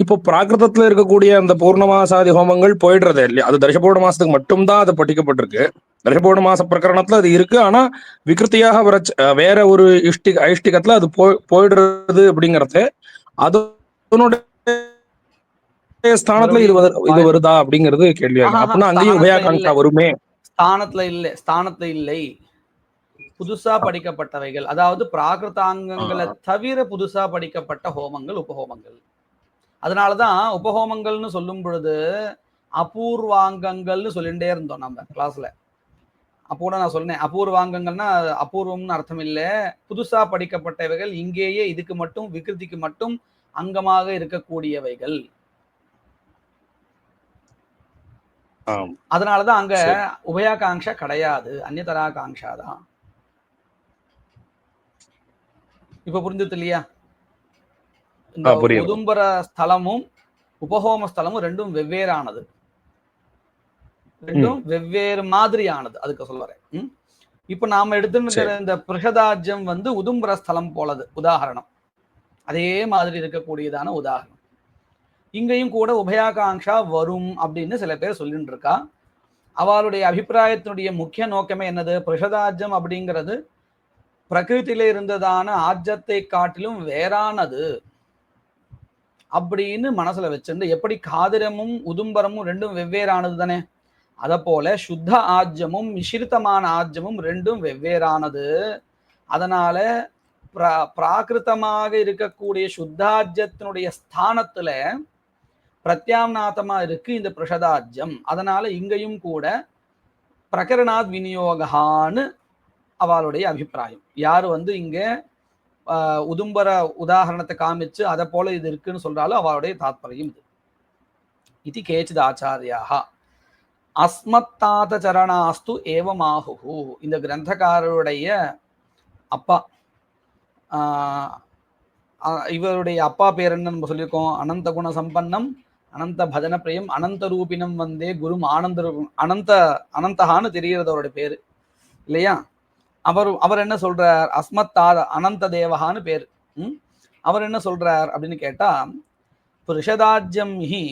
இப்போ பிராகிருதத்துல இருக்கக்கூடிய அந்த பூர்ணமாசாதி ஹோமங்கள் போயிடுறது இல்லையா? அது தர்ஷபூர்ண மாசத்துக்கு மட்டும்தான் அது படிக்கப்பட்டிருக்கு. தர்ஷபூர்ண மாச பிரகரணத்துல அது இருக்கு. ஆனா விகிருத்தியாக வேற ஒரு ஐஷ்டிகத்துல அது போயிடுறது அப்படிங்கறது அதனுடைய ஸ்தானத்துல இது வருதா அப்படிங்கிறது கேள்வியா இருக்கு. அப்படின்னா அங்கேயும் உபயாகாங்ஷா வருமே. ஸ்தானத்துல இல்லை. புதுசா படிக்கப்பட்டவைகள், அதாவது பிராகிருதாங்கங்களை தவிர புதுசா படிக்கப்பட்ட ஹோமங்கள் உபஹோமங்கள். அதனாலதான் உபஹோமங்கள்னு சொல்லும் பொழுது அபூர்வாங்கங்கள்னு சொல்லிட்டே இருந்தோம் நம்ம கிளாஸ்ல. அப்போ நான் சொன்னேன் அபூர்வாங்கங்கள்னா அபூர்வம்னு அர்த்தம் இல்லை, புதுசா படிக்கப்பட்டவைகள், இங்கேயே இதுக்கு மட்டும் விகிருதிக்கு மட்டும் அங்கமாக இருக்கக்கூடியவைகள். அதனாலதான் அங்க உபயாகாங்ஷா கிடையாது, அந்நியதராகாங்ஷா தான். இப்ப புரிஞ்சது இல்லையா? இந்த உதும்பர ஸ்தலமும் உபஹோம ஸ்தலமும் ரெண்டும் வெவ்வேறானது, ரெண்டும் வெவ்வேறு மாதிரியானது. அதுக்கு சொல்லுறேன். இப்ப நாம எடுத்துக்கிற இந்த பிரஷதாஜ்யம் உதும்பர ஸ்தலம் போலது உதாரணம். அதே மாதிரி இருக்கக்கூடியதான உதாரணம். இங்கேயும் கூட உபயாகாங்ஷா வரும் அப்படின்னு சில பேர் சொல்லிட்டு இருக்கா. அவளுடைய அபிப்பிராயத்தினுடைய முக்கிய நோக்கமே என்னது? பிரஷதாஜ்யம் அப்படிங்கிறது பிரகிருத்தில இருந்ததான ஆஜ்யத்தை காட்டிலும் வேறானது அப்படின்னு மனசுல வச்சிருந்து, எப்படி காதிரமும் உதும்பரமும் ரெண்டும் வெவ்வேறானது தானே, அத போல சுத்த ஆஜ்யமும் மிஸ்ரிதமான ஆஜ்யமும் ரெண்டும் வெவ்வேறானது. அதனால பிராகிருத்தமாக இருக்கக்கூடிய சுத்தாஜ்யத்தினுடைய ஸ்தானத்துல பிரத்யாம்நாதமா இருக்கு இந்த பிரஷதாஜ்யம். அதனால இங்கேயும் கூட பிரகரணாத் விநியோகான்னு அவளுடைய அபிப்பிராயம். யாரு இங்க உதும்பர உதாரணத்தை காமிச்சு அதை போல இது இருக்குன்னு சொல்றாலும் அவளுடைய தாத்பரியம் இது. இது கேச்சித் ஆச்சாரியாக அஸ்மத்தாத சரணாஸ்து ஏவமாஹு. இந்த கிரந்தக்காரருடைய அப்பா, இவருடைய அப்பா பேர் என்ன நம்ம சொல்லியிருக்கோம்? அனந்த குண சம்பன்னம் அனந்த பஜன பிரியம் அனந்த ரூபினம் வந்தே குரும் அனந்தஹான்னு தெரிகிறது அவருடைய பேரு இல்லையா? அவர் என்ன சொல்றார்? அஸ்மத்தாத அனந்த தேவஹான்னு பேர். அவர் என்ன சொல்றார் அப்படின்னு கேட்டா, புருஷதாஜ்யம் ஹி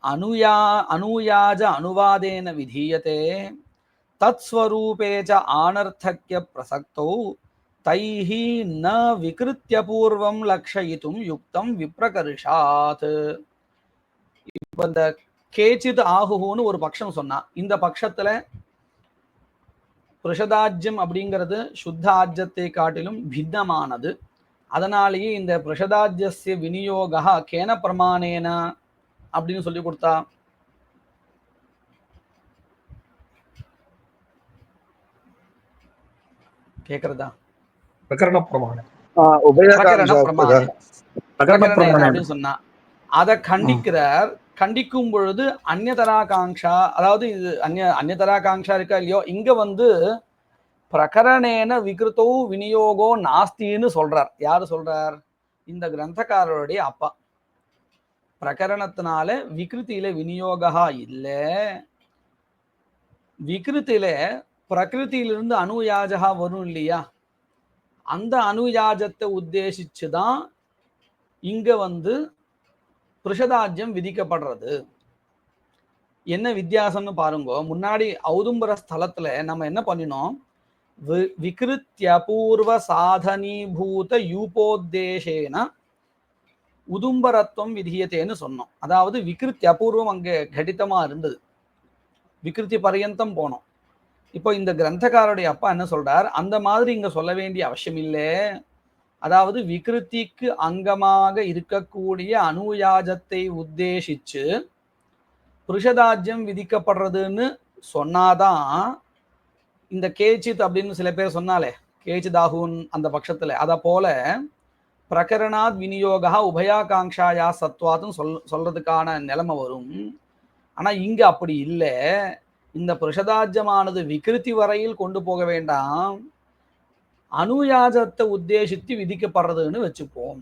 அனுயாஜ அனுவாதேன விதீயதே தத் ஸ்வரூபேச்ச ஆனர்த்தக்ய பிரசக்தோ தைஹி ந விக்ருத்ய பூர்வம் லக்ஷயிதும் யுக்தம் விப்ரகர்ஷாத். இப்ப இந்த கேச்சித் ஆகுன்னு ஒரு பட்சம் சொன்னா, இந்த பட்சத்துல பிரஷதாஜ்யம் அப்படிங்கிறது சுத்த ஆஜ்யத்தை காட்டிலும் பின்னமானது. அதனாலேயே இந்த பிரஷதாஜ்யஸ்ய விநியோகா கேன பிரமாணேன அப்படின்னு சொல்லி கொடுத்தா கேக்குறதா? பிரகரண பிரமாணம் பிரகரண பிரமாணம் உபயகாங்ஷா அப்படின்னு சொன்னா அதை கண்டிக்கிறார். கண்டிக்கும் பொழுது அந்நியதராகாங்ஷா, அதாவது இது அந்நியதராகாங்ஷா இருக்கா இல்லையோ, இங்க வந்து பிரகரணேன விகிருத்தோ விநியோகோ நாஸ்தின்னு சொல்றார். யாரு சொல்றார்? இந்த கிரந்தக்காரருடைய அப்பா. பிரகரணத்தினால விகிருத்தியில விநியோகா இல்ல, விகிருத்தில பிரகிருத்திலிருந்து அணுயாஜகா வரும் இல்லையா, அந்த அணுயாஜத்தை உத்தேசிச்சுதான் இங்க வந்து பிருஷதாஜ்யம் விதிக்கப்படுறது. என்ன வித்தியாசம்னு பாருங்க. முன்னாடி ஔதும்பர ஸ்தலத்துல நம்ம என்ன பண்ணினோம்? விகிருத்யபூர்வ சாதனீபூத யூபோத்தேசேன உதும்பரத்துவம் விதியத்தேன்னு சொன்னோம். அதாவது விகிருத்தி அபூர்வம் அங்கே கடிதமா இருந்தது, விகிருத்தி பர்யந்தம் போனோம். இப்போ இந்த கிரந்தக்காரருடைய அப்பா என்ன சொல்றார்? அந்த மாதிரி இங்க சொல்ல வேண்டிய அவசியம் இல்லை. அதாவது விகிருத்திக்கு அங்கமாக இருக்கக்கூடிய அணுயாஜத்தை உத்தேசிச்சு புருஷதாஜ்யம் விதிக்கப்படுறதுன்னு சொன்னாதான் இந்த கேச்சித் அப்படின்னு சில பேர் சொன்னாலே, கேச்சிதாகுன் அந்த பட்சத்துல அத போல பிரகரணாத் விநியோகா உபயாகாங்ஷாயா சத்வாத்தும் சொல்றதுக்கான நிலைமை வரும். ஆனா இங்க அப்படி இல்லை. இந்த புருஷதாஜ்யமானது விகிருத்தி வரையில் கொண்டு போக வேண்டாம், அணுயாஜத்தை உத்தேசித்து விதிக்கப்படுறதுன்னு வச்சுப்போம்.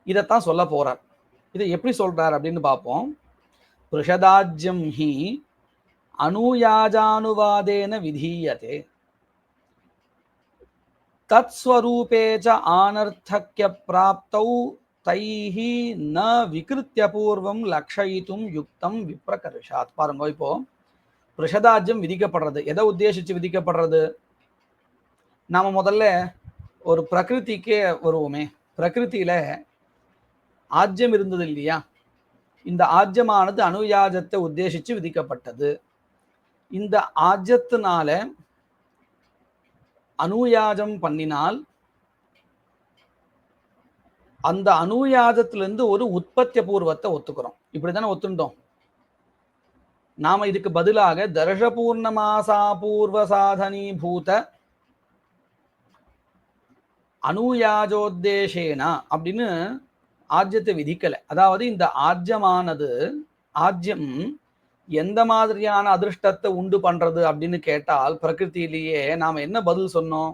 இதைத்தான் சொல்ல போறார். இதை எப்படி சொல்றார் அப்படின்னு பார்ப்போம். புருஷதாஜ்யம் ஹி அணுயாஜானுவாதேன விதீயதே தத்ஸ்வரூபே ச ஆனர்த்தக்ய பிராப்தௌ தைஹி ந விகிருத்யபூர்வம் லக்ஷயித்தும் யுக்தம் விப்ரகர்ஷாத். பாருங்க, இப்போ புருஷதாஜ்யம் விதிக்கப்படுறது எதை உத்தேசிச்சு விதிக்கப்படுறது? நாம முதல்ல ஒரு பிரகிருதிக்கே வருவோமே. பிரகிருதியில ஆஜ்யம் இருந்தது இல்லையா, இந்த ஆஜ்யமானது அணுயாஜத்தை உத்தேசிச்சு விதிக்கப்பட்டது. இந்த ஆஜ்யத்தினால அணுயாஜம் பண்ணினால் அந்த அணுயாஜத்திலிருந்து ஒரு உற்பத்திய பூர்வத்தை ஒத்துக்கிறோம். இப்படித்தானே ஒத்துண்டோம். நாம இதுக்கு பதிலாக தர்ஷபூர்ணமாசா பூர்வ சாதனீபூத அணுயாஜோத்தேசேனா அப்படின்னு ஆஜ்யத்தை விதிக்கல. அதாவது இந்த ஆஜ்யம் எந்த மாதிரியான அதிருஷ்டத்தை உண்டு பண்றது அப்படின்னு கேட்டால், பிரகிருத்திலேயே நாம என்ன பதில் சொன்னோம்?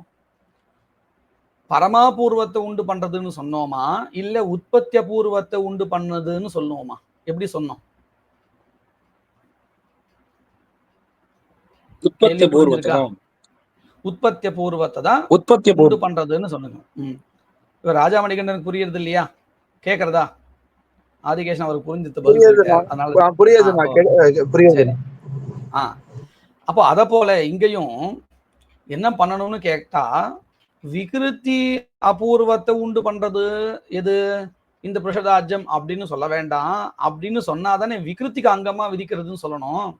பரமாபூர்வத்தை உண்டு பண்றதுன்னு சொன்னோமா, இல்ல உற்பத்திய பூர்வத்தை உண்டு பண்ணதுன்னு சொன்னோமா? எப்படி சொன்னோம்? உற்பத்திய பூர்வத்தை தான் உண்டு பண்றதுன்னு சொன்னோம். இப்ப ராஜாமணிகண்டனுக்கு புரியுறது இல்லையா? கேக்குறதா? ஆதிகேசன் அவருக்கு புரிஞ்சது. அப்போ அத போல இங்கேயும் என்ன பண்ணணும்னு கேட்டா, விகிருத்தி அபூர்வத்தை உண்டு பண்றது எது? இந்த புருஷதாஜ்யம் அப்படின்னு சொல்ல வேண்டாம். அப்படின்னு சொன்னாதானே விகிருத்திக்கு அங்கமா விதிக்கிறதுன்னு சொல்லணும்.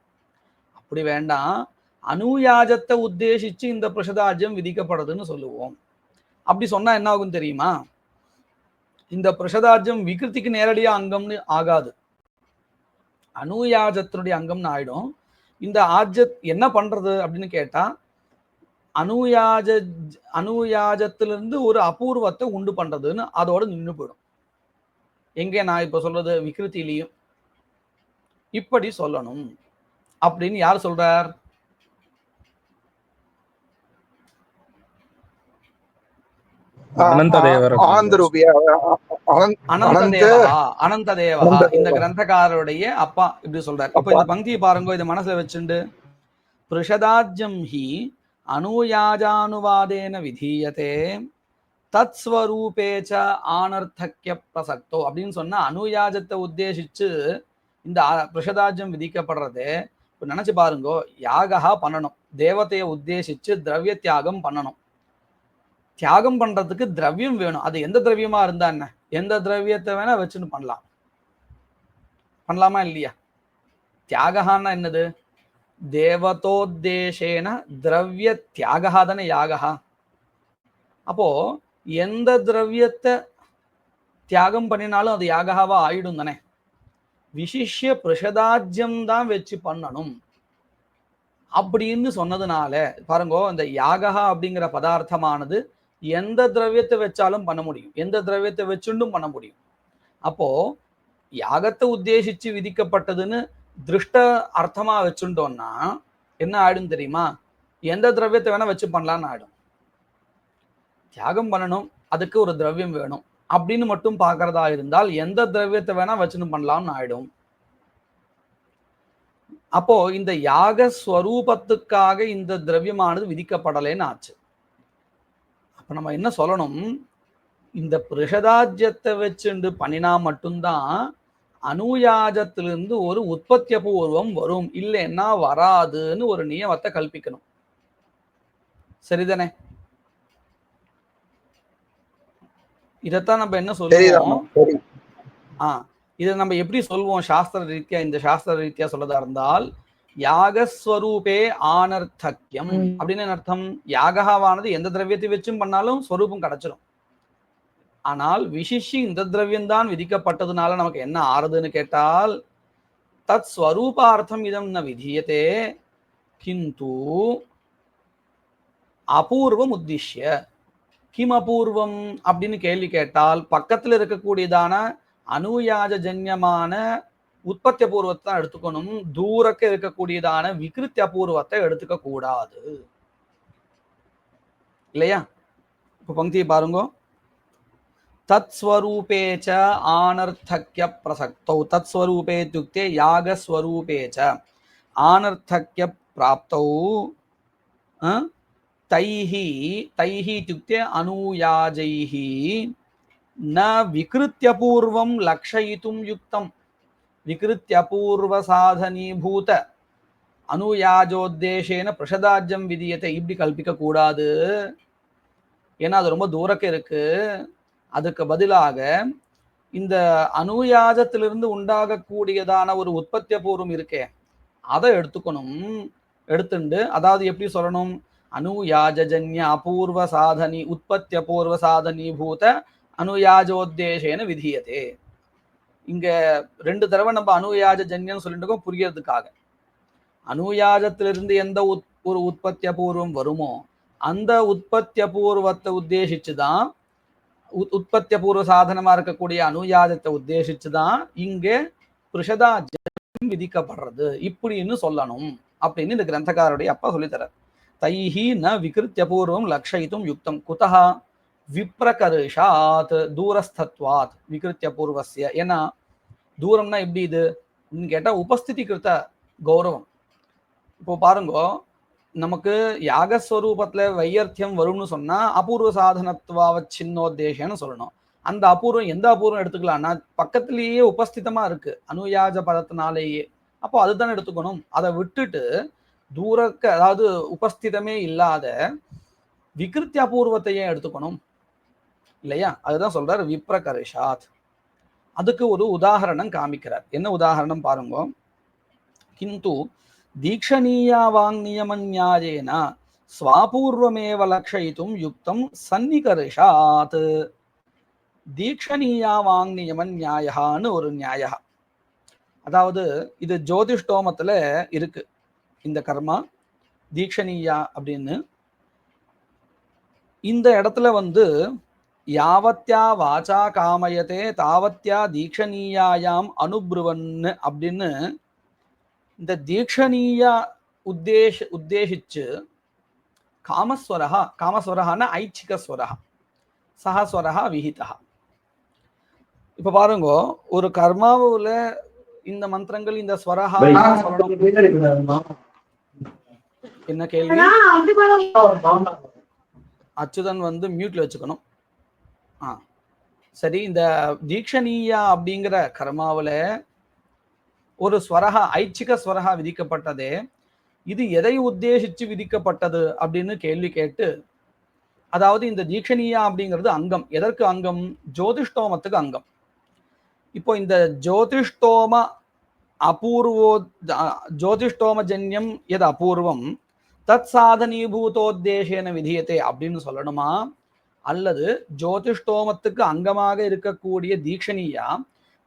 அப்படி வேண்டாம், அணுயாஜத்தை உத்தேசிச்சு இந்த புருஷதாஜ்யம் விதிக்கப்படுறதுன்னு சொல்லுவோம். அப்படி சொன்னா என்ன ஆகும் தெரியுமா? இந்த புருஷதாஜ்யம் விகிருத்திக்கு நேரடியா அங்கம்னு ஆகாது, அணுயாஜத்தினுடைய அங்கம்னு ஆயிடும். இந்த ஆஜ்யத் என்ன பண்றது அப்படின்னு கேட்டா, அணுயாஜத்திலிருந்து ஒரு அபூர்வத்தை உண்டு பண்றதுன்னு அதோட நின்று போயிடும். எங்க நான் இப்ப சொல்றது விகிருத்திலையும் இப்படி சொல்லணும் அப்படின்னு யார் சொல்றார்? அனந்ததேவா இந்த கிரந்தக்காரருடைய அப்பா இப்படி சொல்றார். இப்ப இந்த பங்கியை பாருங்க, இதை மனசுல வச்சுண்டு, புருஷதாஜ்யம் ஹி அணுயாஜானுவாதேன விதீயதே தத்ஸ்வரூபேச்ச ஆனர்த்தக்ய பிரசக்தோ அப்படின்னு சொன்னா, அணுயாஜத்தை உத்தேசிச்சு இந்த புருஷதாஜ்யம் விதிக்கப்படுறது. இப்ப நினைச்சு பாருங்க, யாகா பண்ணணும், தேவதையை உத்தேசிச்சு திரவிய தியாகம் பண்ணணும். தியாகம் பண்றதுக்கு திரவியம் வேணும். அது எந்த திரவியமா இருந்தா என்ன, எந்த திரவியத்தை வேணா வச்சுன்னு பண்ணலாம். பண்ணலாமா இல்லையா? தியாகஹான்னா என்னது? தேவதோத்தேசேன திரவிய தியாகா தானே யாகா. அப்போ எந்த திரவியத்தை தியாகம் பண்ணினாலும் அது யாகாவா ஆயிடும் தானே. விசிஷ்ய பிரஷதாஜ்யம் தான் வச்சு பண்ணணும் அப்படின்னு சொன்னதுனால பாருங்க, இந்த யாகா அப்படிங்கிற பதார்த்தமானது எந்த திரவியத்தை வச்சாலும் பண்ண முடியும், எந்த திரவியத்தை வச்சுண்டும் பண்ண முடியும். அப்போ யாகத்தை உத்தேசிச்சு விதிக்கப்பட்டதுன்னு திருஷ்ட அர்த்தமா வச்சுட்டோம்னா என்ன ஆயிடும் தெரியுமா? எந்த திரவியத்தை வேணா வச்சு பண்ணலான்னு ஆயிடும். தியாகம் பண்ணணும், அதுக்கு ஒரு திரவியம் வேணும் அப்படின்னு மட்டும் பார்க்கறதா இருந்தால் எந்த திரவியத்தை வேணா வச்சுன்னு பண்ணலாம்னு ஆயிடும். அப்போ இந்த யாக ஸ்வரூபத்துக்காக இந்த திரவியமானது விதிக்கப்படலைன்னு ஆச்சு. அப்ப நம்ம என்ன சொல்லணும்? இந்த பிரஷதாஜ்யத்தை வச்சுண்டு பண்ணினா மட்டும்தான் அனுயாஜத்திலிருந்து ஒரு உற்பத்திய பூர்வம் வரும், இல்லைன்னா வராதுன்னு ஒரு நியமத்தை கல்பிக்கணும். சரிதானே? இதைத்தான் நம்ம என்ன சொல்லுவோம்? இதை நம்ம எப்படி சொல்லுவோம் சாஸ்திர ரீதியா? இந்த சாஸ்திர ரீதியா சொல்லதா இருந்தால் யாகஸ்வரூபே ஆனர்த்தக்கியம் அப்படின்னு அர்த்தம். யாகவானது எந்த திரவியத்தை வச்சும் பண்ணாலும் ஸ்வரூபம் கிடைச்சிடும். ஆனால் விசிஷி இந்த திரவியம் தான் விதிக்கப்பட்டதுனால நமக்கு என்ன ஆறுதுன்னு கேட்டால் தத் ஸ்வரூபார்த்தம் இதம் ந விதீயதே கிந்து அபூர்வம் உத்திஷ்ய. கிம் அபூர்வம் அப்படின்னு கேள்வி கேட்டால் பக்கத்தில் இருக்கக்கூடியதான அனுயாஜன்யமான உற்பத்தி அபூர்வத்தை தான் எடுத்துக்கணும், தூரக்க இருக்கக்கூடியதான விகிருத்தி அபூர்வத்தை எடுத்துக்க கூடாது இல்லையா? இப்ப பங்கியை பாருங்க. தத் ஸ்வரூபே ச ஆனர்த்தக்ய பிரசக்தௌ. தத் ஸ்வரூபே இत्युक्ते யாக ஸ்வரூபே ச ஆனர்த்தக்ய பிராப்தௌ தைஹி. தைஹி இत्युक्ते அனுயாஜைஹி न विकृत्यपूर्वं लक्षयितुं युक्तं. विकृत्यपूर्वसाधनीभूत அனுயாஜோத்தேசேன பிரஷதாஜ்யம் விதியத்தை இப்படி கல்பிக்க கூடாது. ஏன்னா அது ரொம்ப தூரக்க இருக்கு. அதுக்கு பதிலாக இந்த அனுயாஜத்திலிருந்து உண்டாகக்கூடியதான ஒரு உற்பத்திய பூர்வம் இருக்கே அதை எடுத்துக்கணும். எடுத்துண்டு அதாவது எப்படி சொல்லணும்? அனுயாஜன்ய அபூர்வ சாதனி உற்பத்திய பூர்வ சாதனீபூத அனுயாஜோத்தேசேன விதியதே. இங்க 2 தடவை நம்ம அனுயாஜன்யம் சொல்லிட்டு புரியறதுக்காக, அனுயாஜத்திலிருந்து எந்த ஒரு உற்பத்திய பூர்வம் வருமோ அந்த உற்பத்திய பூர்வத்தை உத்தேசிச்சுதான், உற்பத்திய பூர்வ சாதனமா இருக்கக்கூடிய அனுயாஜத்தை உத்தேசிச்சுதான் இங்கே பிரஷதாஜ்யம் விதிக்கப்படுறது இப்படின்னு சொல்லணும் அப்படின்னு இந்த கிரந்தக்காரருடைய அப்பா சொல்லித்தரார். தைஹி ந விகிருத்திய பூர்வம் லக்ஷயித்தும் யுக்தம் குதஹ விப்ரகர்ஷாத் தூரஸ்தத்வாத் விகிருத்திய பூர்வஸ்ய. ஏன்னா தூரம்னா எப்படி இது கேட்டா உபஸ்திதி கிருத்த கௌரவம். இப்போ பாருங்க, நமக்கு யாகஸ்வரூபத்துல வையர்த்தியம் வரும்னு சொன்னா அபூர்வ சாதனத்துவாவ சின்னோத்தேசம்னு சொல்லணும். அந்த அபூர்வம் எந்த அபூர்வம் எடுத்துக்கலாம்னா பக்கத்திலேயே உபஸ்திதமா இருக்கு அனுயாஜ பதத்தினாலேயே, அப்போ அதுதானே எடுத்துக்கணும். அதை விட்டுட்டு தூரக்க அதாவது உபஸ்திதமே இல்லாத விகிருத்திய அபூர்வத்தையே எடுத்துக்கணும் இல்லையா? அதுதான் சொல்றாரு விப்ரகர்ஷாத். அதுக்கு ஒரு உதாரணம் காமிக்கிறார். என்ன உதாரணம் பாருங்க. கிந்து தீக்ஷணீயா வாங் நியம நியாயேன ஸ்வாபூர்வமேவ லக்ஷயித்தும் யுக்தம் சன்னிகர்ஷாத். தீக்ஷணீயா வாங் நியம நியாயன்னு ஒரு நியாய, அதாவது இது ஜோதிஷ்டோமத்துல இருக்கு இந்த கர்மா தீக்ஷணீயா அப்படின்னு. இந்த இடத்துல யாவத்யா வாச்சா காமயத்தே தாவத்யா தீக்ஷணீயாயாம் அனுப்ருவன் அப்படின்னு இந்த தீக்ஷணீயா உத்தேசிச்சு காமஸ்வரஹான ஐச்சிகஸ்வரஹா சஹஸ்வரஹா விஹிதா. இப்ப பாருங்க, ஒரு கர்மாவுல இந்த மந்திரங்கள் இந்த ஸ்வரஹா என்ன கேள்வி? அச்சுதன் மியூட்ல வச்சுக்கணும். சரி, இந்த தீக்ஷணீயா அப்படிங்கிற கர்மாவுல ஒரு ஸ்வரஹா ஐச்சிக ஸ்வரஹா விதிக்கப்பட்டதே, இது எதை உத்தேசிச்சு விதிக்கப்பட்டது அப்படின்னு கேள்வி கேட்டு, அதாவது இந்த தீக்ஷணீயா அப்படிங்கிறது அங்கம். எதற்கு அங்கம்? ஜோதிஷ்டோமத்துக்கு அங்கம். இப்போ இந்த ஜோதிஷ்டோம அபூர்வோ ஜோதிஷ்டோமஜன்யம் எது அபூர்வம் தத் சாதனீபூதோத்தேசேன விதியத்தை அப்படின்னு சொல்லணுமா, அல்லது ஜோதிஷ்டோமத்துக்கு அங்கமாக இருக்கக்கூடிய தீக்ஷணீயா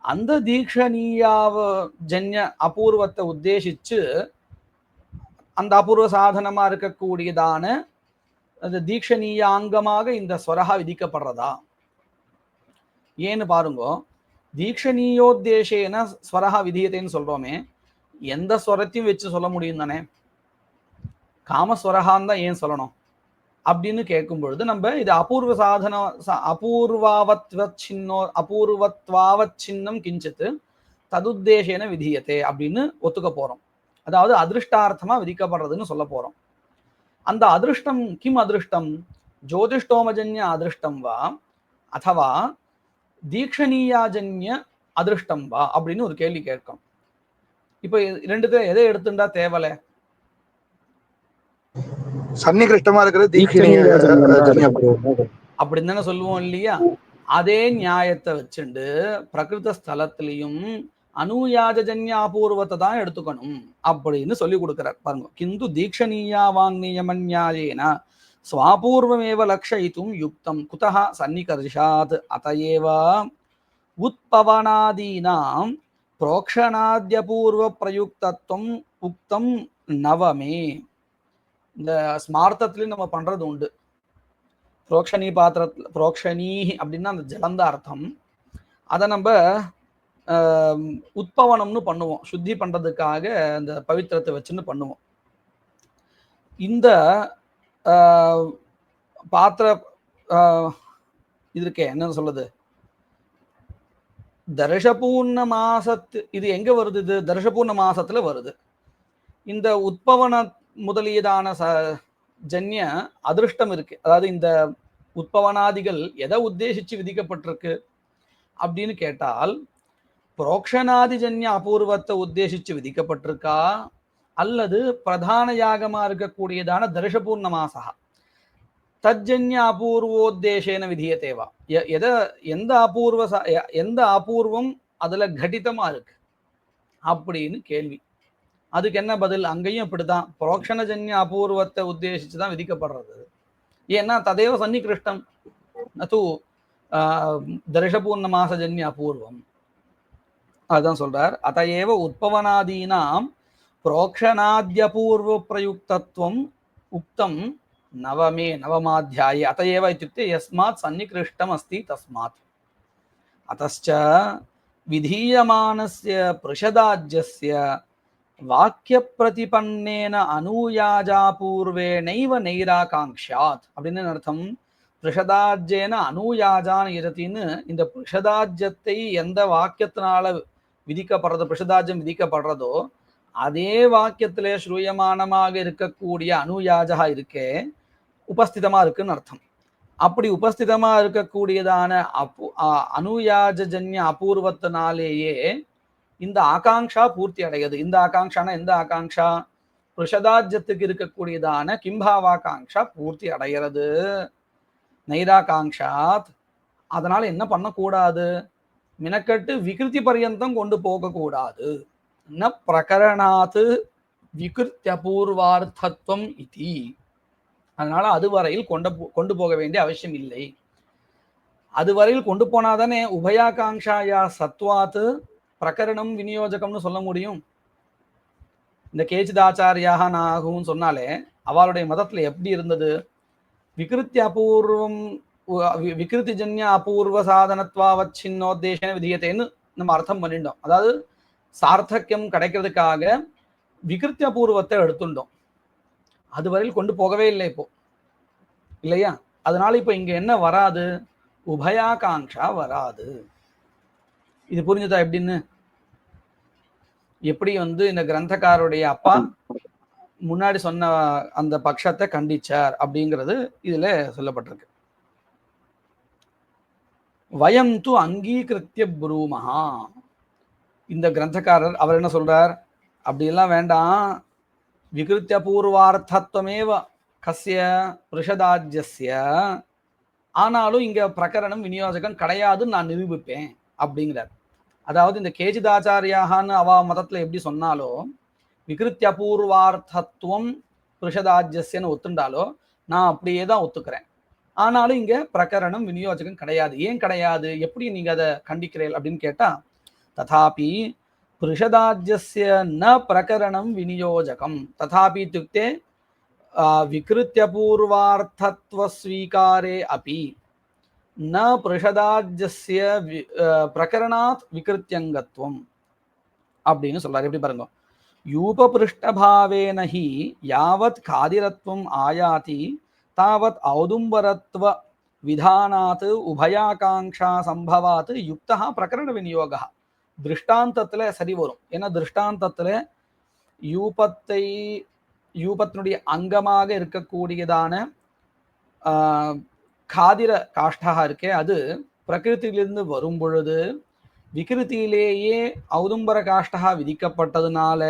அந்த தீக்ஷணீயாவ ஜன்ய அபூர்வத்தை உத்தேசிச்சு அந்த அபூர்வ சாதனமா இருக்கக்கூடியதான அந்த தீக்ஷணீய அங்கமாக இந்த ஸ்வரஹா விதிக்கப்படுறதா? ஏன்னு பாருங்க, தீக்ஷணீயோத்தேசேன ஸ்வரஹா விதியத்தைன்னு சொல்றோமே, எந்த ஸ்வரத்தையும் வச்சு சொல்ல முடியும் தானே. காமஸ்வரஹான் தான் ஏன் சொல்லணும் அப்படின்னு கேட்கும் பொழுது நம்ம இது அபூர்வ சாதன அபூர்வத்வாவத் சின்னம் கிஞ்சித்து ததுத்தேசேன விதியத்தை அப்படின்னு ஒத்துக்க போறோம். அதாவது அதிருஷ்டார்த்தமா விதிக்கப்படுறதுன்னு சொல்ல போறோம். அந்த அதிருஷ்டம் கிம் அதிருஷ்டம், ஜோதிஷ்டோமஜன்ய அதிருஷ்டம் வா அதுவா தீக்ஷணீயாஜன்ய அதிருஷ்டம் வா அப்படின்னு ஒரு கேள்வி கேட்கும். இப்ப ரெண்டுத்துல எதை எடுத்துட்டா தேவல? சன்னிகிருஷ்டமா இருக்கிறது அப்படின்னு தானே சொல்லுவோம் இல்லையா? அதே நியாயத்தை வச்சுண்டு பிரகிருத ஸ்தலத்திலையும் அனுயாஜன்ய அபூர்வத்தை தான் எடுத்துக்கணும் அப்படின்னு சொல்லி கொடுக்கிறார் பாருங்க. கிந்து தீக்ஷணீயா வாங்நியமன்யாயேன ஸ்வாபூர்வமேவ லக்ஷயித்தும் யுக்தம் குதஹ சன்னிகர்ஷாத் அதயேவ உத்பவனாதீனாம் புரோக்ஷணாத்யபூர்வ பிரயுக்தத்துவம் உக்தம் நவமே. இந்த ஸ்மார்த்தத்திலையும் நம்ம பண்றது உண்டு. புரோக்ஷணி பாத்திரத்துல புரோக்ஷணி அப்படின்னா அந்த ஜலந்த அர்த்தம். அதை நம்ம உத்பவனம்னு பண்ணுவோம், சுத்தி பண்றதுக்காக அந்த பவித்திரத்தை வச்சுன்னு பண்ணுவோம். இந்த பாத்திர இது இருக்கே என்ன சொல்றது, தர்ஷபூர்ண மாசத்து, இது எங்க வருது? இது தர்ஷபூர்ண மாசத்துல வருது. இந்த உத்பவன முதலியதான ஜன்ய அதிருஷ்டம் இருக்கு. அதாவது இந்த உத்பவனாதிகள் எதை உத்தேசிச்சு விதிக்கப்பட்டிருக்கு அப்படின்னு கேட்டால், புரோக்ஷணாதி ஜன்ய அபூர்வத்தை உத்தேசிச்சு விதிக்கப்பட்டிருக்கா, அல்லது பிரதான யாகமா இருக்கக்கூடியதான தர்ஷபூர்ண மாசா தஜ்ஜன்ய அபூர்வோத்தேசேன விதியத்தேவா, எந்த அபூர்வம் அதுல கடிதமா இருக்கு அப்படின்னு கேள்வி. அதுக்கு என்ன பதில்? அங்கேயும் இப்படிதான், புரோக்ஷணஜன்ய அபூர்வத்தை உத்தேசிச்சுதான் விதிக்கப்படுறது. ஏன்னா ததேவ சன்னிகிருஷ்டம் நது தர்ஷபூர்ண மாசஜன்ய அபூர்வம். அதுதான் சொல்றார். அதையேவ உத்பவனாதீனாம் புரோக்ஷணாத்யபூர்வ பிரயுக்தத்துவம் உக்தம் நவமே நவமாத்தியாயே. அதையேவ இत्युक्ते யஸ்மாத் சன்னிகிருஷ்டம் அஸ்தி தஸ்மாத். அத்தச்ச விதீயமானஸ்ய பிரஷதாஜ்யஸ்ய வாக்கிய பிரதிபன்னேன அனுயாஜாபூர்வேணைவ நைராகாங்க்ஷாத் அப்படின்னு அர்த்தம். பிரஷதாஜ்யேன அனுயாஜான் இரத்தின்னு இந்த பிரஷதாஜ்யத்தை எந்த வாக்கியத்தினால விதிக்கப்படுறதோ, பிரஷதாஜ்யம் விதிக்கப்படுறதோ அதே வாக்கியத்திலே ஸ்ரூயமானமாக இருக்கக்கூடிய அனுயாஜா இருக்கே உபஸ்திதமா இருக்குன்னு அர்த்தம். அப்படி உபஸ்திதமா இருக்கக்கூடியதான அனுயாஜன்ய அபூர்வத்தினாலேயே இந்த ஆகாங்ஷா பூர்த்தி அடையுது. இந்த ஆகாங்ஷானா எந்த ஆகாங்ஷா? பிரஷதாஜ்யத்துக்கு இருக்கக்கூடியதான கிம்பாவாகாங்ஷா பூர்த்தி அடைகிறது. நைராகாங்ஷாத். அதனால என்ன பண்ணக்கூடாது? மினக்கட்டு விகிருதி பர்யந்தம் கொண்டு போகக்கூடாது. ந பிரகரணாத்து விகிருத்தியபூர்வார்த்தத்துவம் இதி. அதனால அதுவரையில் கொண்டு போக வேண்டிய அவசியம் இல்லை. அதுவரையில் கொண்டு போனாதானே உபயாகாங்ஷாயா சத்வாத்து பிரகரணம் விநியோஜகம்னு சொல்ல முடியும். இந்த கேச்சிதாச்சாரியாக நாகும் சொன்னாலே அவளுடைய மதத்துல எப்படி இருந்தது? விகிருத்தி அபூர்வம் விகிருதி ஜன்ய அபூர்வ சாதனத்வாவச்சின்னோத்தேசன விதியத்தைன்னு நம்ம அர்த்தம் பண்ணிட்டோம். அதாவது சார்த்தக்கியம் கிடைக்கிறதுக்காக விகிருத்தி அபூர்வத்தை எடுத்துட்டோம். அதுவரையில் கொண்டு போகவே இல்லை இப்போ, இல்லையா? அதனால இப்ப இங்க என்ன வராது? உபயாகாங்ஷா வராது. இது புரிஞ்சுதா எப்படின்னு? எப்படி இந்த கிரந்தக்காரருடைய அப்பா முன்னாடி சொன்ன அந்த பட்சத்தை கண்டிச்சார் அப்படிங்கிறது இதுல சொல்லப்பட்டிருக்கு. வயம் து அங்கீகிருத்திய புரூமஹா. இந்த கிரந்தக்காரர் அவர் என்ன சொல்றார்? அப்படியெல்லாம் வேண்டாம், விகிருத்திய பூர்வார்த்தத்வமேவ கஸ்ய பிரஷதாஜ்யஸ்ய, ஆனாலும் இங்க பிரகரணம் விநியோஜகம் கிடையாதுன்னு நான் நிரூபிப்பேன் அப்படிங்கிறார். அதாவது இந்த கேஜிதாச்சாரியாகான்னு அவ மதத்துல எப்படி சொன்னாலோ விகிருத்தியபூர்வார்த்தத்துவம் பிருஷதாஜ்யஸ்யன்னு ஒத்துண்டாலோ நான் அப்படியே தான் ஒத்துக்கிறேன். ஆனாலும் இங்க பிரகரணம் விநியோஜகம் கிடையாது. ஏன் கிடையாது, எப்படி நீங்க அதை கண்டிக்கிறீர்கள் அப்படின்னு கேட்டா, ததாபி பிருஷதாஜ்யஸ்ய ந பிரகரணம் விநியோஜகம். ததாபி இत्युक्ते विकृत्यपूर्वार्थत्व स्वीकारे अपि न पृषदाज्यस्य प्रकरणात् विकृत्यंगत्वम அப்படின்னு சொல்றாரு. எப்படி பாருங்க, யூபபிருஷ்டபாவேன ஹி யாவத் காதிரத்வம் ஆயாதி தாவத் ஔதும்பரத்வ விதானாத் உபயாகாங்ஷா சம்பவாத் யுக்தா பிரகரண விநியோகா. திருஷ்டாந்தத்துல சரி வரும். ஏன்னா திருஷ்டாந்தத்துல யூபத்தினுடைய அங்கமாக இருக்கக்கூடியதான காதிர காஷ்டா இருக்கே, அது பிரகிருத்திலிருந்து வரும் பொழுது விகிருத்தியிலேயே ஔதும்பர காஷ்டா விதிக்கப்பட்டதுனால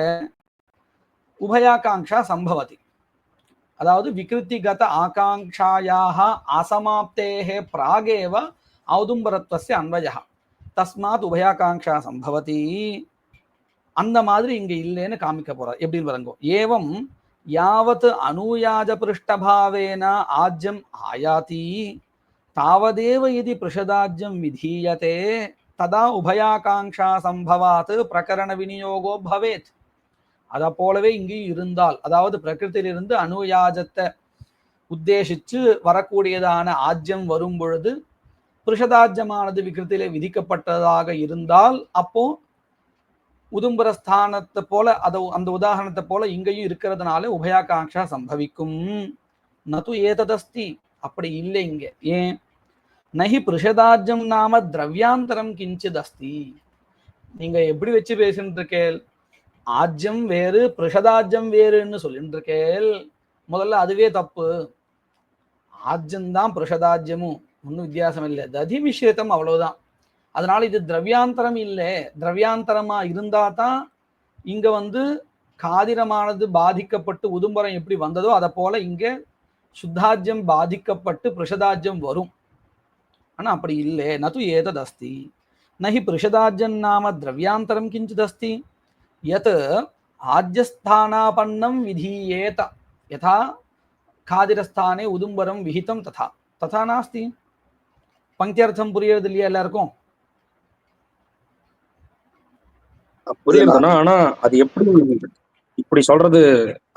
உபயாகாங்ஷா சம்பவதி. அதாவது விகிருத்திகத ஆகாங்ஷாயாக அசமாப்தேஹே பிராகேவ ஔதும்பரத்வஸ்ய அன்வயः தஸ்மாத் உபயாகாங்ஷா சம்பவதி. அந்த மாதிரி இங்க இல்லைன்னு காமிக்க போறார். எப்படின்னு பாருங்க, ஏவம் யாவத் அனுயாஜ பிருஷ்டபாவேன ஆஜ்யம் ஆயாதி தாவதேவ யதி பிருஷதாஜ்யம் விதீயதே ததா உபயாகாங்ஷா சம்பவாத் பிரகரண விநியோகோ பவேத். அதை போலவே இங்கேயும் இருந்தால், அதாவது பிரகிருத்திலிருந்து அனுயாஜத்தை உத்தேசிச்சு வரக்கூடியதான ஆஜ்யம் வரும் பொழுது பிருஷதாஜ்யமானது விகிருத்திலே விதிக்கப்பட்டதாக இருந்தால் அப்போ உதும்பரஸ்தானத்தை போல அந்த உதாரணத்தை போல இங்கேயும் இருக்கிறதுனால உபயாகாங்ஷா சம்பவிக்கும். நது ஏததஸ்தி, அப்படி இல்லை இங்க. ஏன், நஹி பிருஷதாஜ்யம் நாம திரவியாந்தரம் கிஞ்சித் அஸ்தி. நீங்க எப்படி வச்சு பேசிட்டு இருக்கேள், ஆஜ்யம் வேறு பிருஷதாஜ்யம் வேறுன்னு சொல்லிட்டு இருக்கேள். முதல்ல அதுவே தப்பு. ஆஜ்யம்தான் பிருஷதாஜ்யமும் ஒன்றும் வித்தியாசம் இல்லை, ததி மிஸ்ரிதம், அவ்வளவுதான். அதனால இது திரவியாந்தரம் இல்லை. திரவியாந்தரமா இருந்தா தான் இங்க காதிரமானது பாதிக்கப்பட்டு உதும்பரம் எப்படி வந்ததோ அதை போல இங்க சுத்தாஜ்யம் பாதிக்கப்பட்டு பிருஷதாஜ்யம் வரும். ஆனா அப்படி இல்லை. நது ஏததஸ்தி நஹி பிருஷதாஜ்யம் நாம திரவியாந்தரம் கிஞ்சித் அஸ்தி யத் ஆஜ்யஸ்தானாபன்னம் விதீயேத யதா காதிரஸ்தானே உதும்பரம் விஹிதம் ததா ததா நாஸ்தி. பங்கியர்த்தம் புரியுறது இல்லையா எல்லாருக்கும்? புரியுதுன்னா, ஆனா அது எப்படி இப்படி சொல்றது?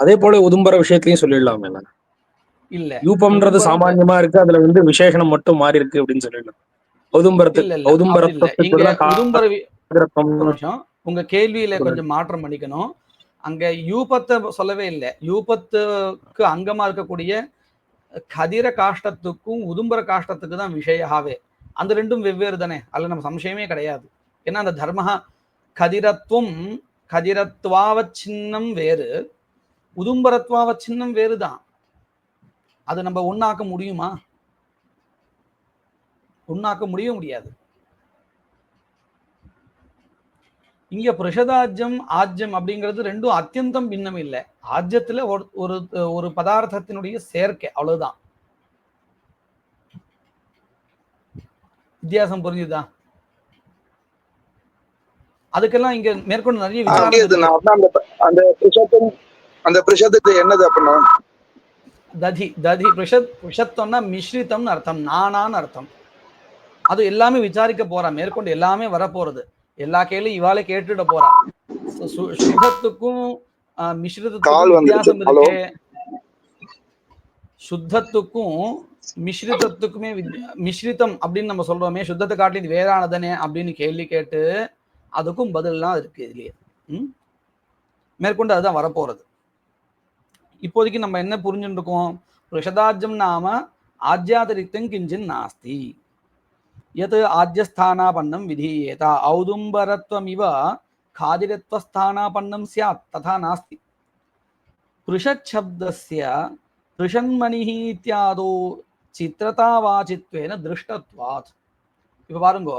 அதே போல உதும்பர விஷயத்திலயும் சொல்லிடலாமே. இல்ல, யூபம்ன்றது சாமான்யமா இருக்கு, அதுல விசேஷனம் மட்டும் மாறி இருக்கு அப்படின்னு சொல்லிடலாம். உங்க கேள்வியில கொஞ்சம் மாற்றம் பண்ணிக்கணும். அங்க யூபத்தை சொல்லவே இல்லை. யூபத்துக்கு அங்கமா இருக்கக்கூடிய கதிர காஷ்டத்துக்கும் உதும்பர காஷ்டத்துக்கு தான் விஷயாவே. அந்த ரெண்டும் வெவ்வேறு தானே, அதுல நம்ம சம்சயமே கிடையாது. ஏன்னா அந்த தர்மஹா கதிரத்துவம் கதிரத்வாவச்சின்னம் வேறு, உதும்பரத்வாவச்சின்னம் வேறுதான். அது நம்ம ஒன்னாக்க முடியுமா? ஒன்னாக்க முடியாது. இங்க பிருஷதாஜ்யம் ஆஜ்யம் அப்படிங்கிறது ரெண்டும் அத்தியந்தம் பின்னம் இல்லை. ஆஜ்யத்துல ஒரு பதார்த்தத்தினுடைய சேர்க்கை, அவ்வளவுதான். வித்தியாசம் புரிஞ்சுதா? அதுக்கெல்லாம் இங்க மேற்கொண்டு நிறைய அந்த பிருஷத்துக்கு என்னது அப்படின்னா ததி ததி பிருஷத்தம்னா மிஸ்ரிதம்னு அர்த்தம், நானான்னு அர்த்தம். அது எல்லாமே விசாரிக்க போறா, மேற்கொண்டு எல்லாமே வரப்போறது. எல்லா கேள்வியும் இவாளே கேட்டுட போறா. சுத்தத்துக்கும் மிஸ்ரிதத்துக்கும் வித்தியாசம் இருக்கு. சுத்தத்துக்கும் மிஸ்ரிதத்துக்குமே மிஸ்ரிதம் அப்படின்னு நம்ம சொல்றோமே, சுத்தத்தை காட்டி இது வேறானதானே அப்படின்னு கேள்வி கேட்டு அதுக்கும் பதில்லாம் இருக்கு இதுலயே. மேற்கொண்டு அதுதான் வரப்போறது. இப்போதைக்கு நம்ம என்ன புரிஞ்சுட்டு இருக்கோம், பிருஷதாஜ்யம் நாம ஆஜ்யாதிரிக்தம் கிஞ்சின் நாஸ்தி யத் ஆஜ்யஸ்தானாபன்னம் விதீயேத ஔதும்பரத்வமிவ காதிரத்வஸ்தானாபன்னம் ஸ்யாத் ததா நாஸ்தி. பிருஷச்சப்தஸ்ய பிருஷன்மணிஹி இத்யாதோ சித்ரதாவாச்சித்வேன திருஷ்டத்வாத். இப்ப பாருங்க,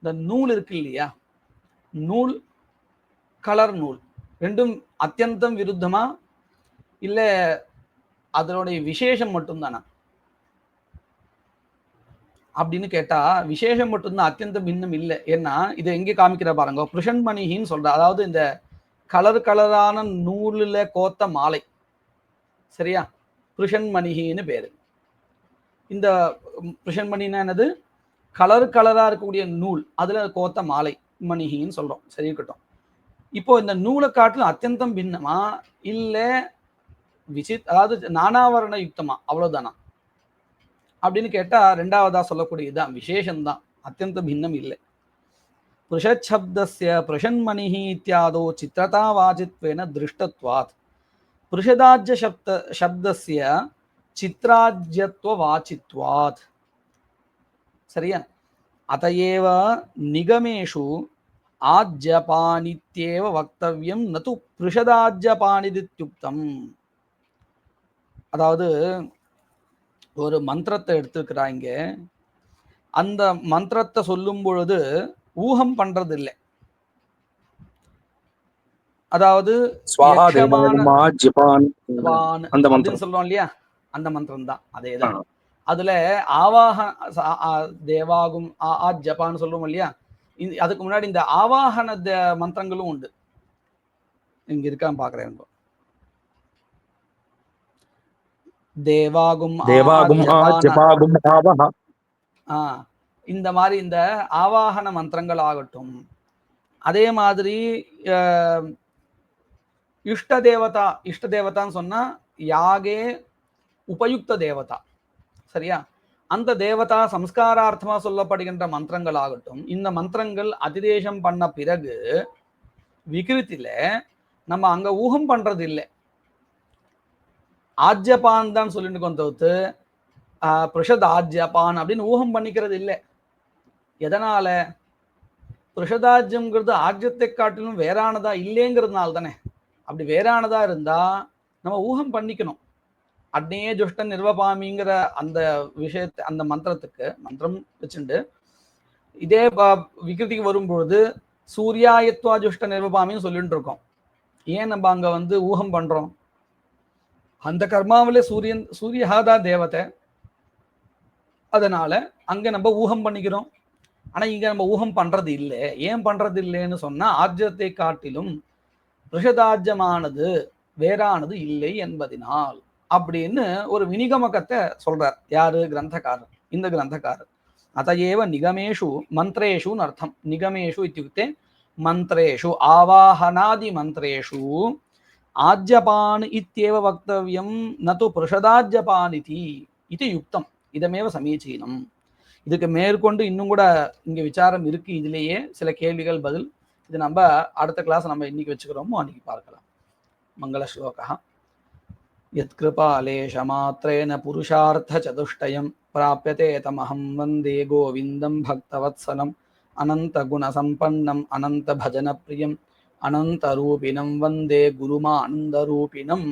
இந்த நூல் இருக்கு இல்லையா, நூல் கலர் நூல் ரெண்டும் அத்தியந்தம் விருத்தமா இல்ல அதனுடைய விசேஷம் மட்டும் தானா? அப்படின்னு கேட்டா விசேஷம் மட்டும்தான், அத்தியந்த பின்னம் இல்லை. ஏன்னா இதை எங்கே காமிக்கிற பாருங்க, புருஷன்மணிகின்னு சொல்ற, அதாவது இந்த கலரான நூலில் கோத்த மாலை, சரியா, புருஷன்மணிகின்னு பேரு. இந்த புருஷன்மணின்னா என்னது, கலரா இருக்கக்கூடிய நூல், அதுல கோத்த மாலை மணிகின்னு சொல்றோம். சரி, இருக்கட்டும். இப்போ இந்த நூலை காட்டிலும் அத்தியந்தம் பின்னமா இல்ல அதாவது நானாவரண யுக்தமா, அவ்வளவுதானா அப்படின்னு கேட்டா ரெண்டாவதா சொல்லக்கூடியதுதான் விசேஷம்தான், அத்தியந்த பின்னம் இல்லை. புருஷப்தஸ்ய புருஷன்மணிஹி இத்தியாதோ சித்திரதா வாச்சித்வேன திருஷ்டத்வாத் புருஷதாஜ்ய சப்தஸ்ய சித்ராஜ்யத்வ வாச்சித்வாத். சரியா? அதையேவ நிகமேஷு ஆஜ்யபானித்யேவ வக்தவ்யம் நது புருஷதாஜ்யபானிதித்யுக்தம். அதாவது ஒரு மந்திரத்தை எடுத்துக்கிறாங்க, அந்த மந்திரத்தை சொல்லும் பொழுது ஊகம் பண்றது இல்லை. அதாவது அப்படின்னு சொல்றோம் இல்லையா, அந்த மந்திரம் தான், அதேதான். அதுல தேவாகும் ஜப்பான்னு சொல்லுவோம் இல்லையா, அதுக்கு முன்னாடி இந்த ஆவாகன மந்திரங்களும் உண்டு. இங்க இருக்கான்னு பாக்குறேன். தேவாகும் இந்த மாதிரி இந்த ஆவாகன மந்திரங்கள் ஆகட்டும், அதே மாதிரி இஷ்ட தேவதான்னு சொன்னா யாகே உபயுக்த தேவதா, சரியா, அந்த தேவதா சம்ஸ்காரார்த்தமா சொல்லப்படுகின்ற மந்திரங்கள் ஆகட்டும், இந்த மந்திரங்கள் அதிதேசம் பண்ண பிறகு விகிருத்தில நம்ம அங்க ஊகம் பண்றது இல்லை, ஆஜ்யபான் தான் சொல்லிட்டு கொண்டு புருஷத் ஆஜ்யபான் அப்படின்னு ஊகம் பண்ணிக்கிறது இல்லை. எதனால? புருஷதாஜ்யம்ங்கிறது ஆஜ்யத்தை காட்டிலும் வேறானதா இல்லைங்கிறதுனால தானே. அப்படி வேறானதா இருந்தா நம்ம ஊகம் பண்ணிக்கணும். அட்னே ஜுஷ்ட நிர்வபாமிங்கிற அந்த விஷயத்தை, அந்த மந்திரத்துக்கு மந்திரம் வச்சுட்டு இதே விகிருதிக்கு வரும்பொழுது சூர்யாயத்வா ஜுஷ்ட நிர்வபாமின்னு சொல்லிட்டு இருக்கோம். ஏன் நம்ம அங்க ஊகம் பண்றோம்? அந்த கர்மாவில சூரியஹாதான் தேவதை, அதனால அங்க நம்ம ஊகம் பண்ணிக்கிறோம். ஆனா இங்க நம்ம ஊகம் பண்றது இல்லை. ஏன் பண்றது இல்லைன்னு சொன்னா ஆஜ்யத்தை காட்டிலும் ரிஷதாஜ்யமானது வேறானது இல்லை என்பதனால் அப்படின்னு ஒரு வினிகமகத்தை சொல்றார். யாரு? கிரந்தக்காரர். இந்த கிரந்தக்காரர் அதையேவ நிகமேஷு மந்திரேஷுன்னு அர்த்தம். நிகமேஷு இத்தியுக்தே மந்திரேஷு ஆவாஹனாதி மந்திரேஷு ஆஜ்யபான் இத்யேவ வக்தவ்யம் நது புருஷதாஜ்யபான் இது யுக்தம் இதமேவ சமீச்சீனம். இதுக்கு மேற்கொண்டு இன்னும் கூட இங்க விசாரம் இருக்கு. இதுலேயே சில கேள்விகள் பதில். இது நம்ம அடுத்த கிளாஸ் நம்ம இன்னைக்கு வச்சுக்கிறோமோ அன்னைக்கு பார்க்கலாம். மங்கள ஸ்லோகா. யத்கிருபாலேஷமாத்ரேன புருஷார்த்த சதுஷ்டயம் பிராப்யதே தமஹம் வந்தே கோவிந்தம் பக்தவத்சலம் அனந்த குணசம்பன்னம் அனந்த பஜன பிரியம் அனந்த ரூபிணம் வந்தே குருமானந்த ரூபிணம்.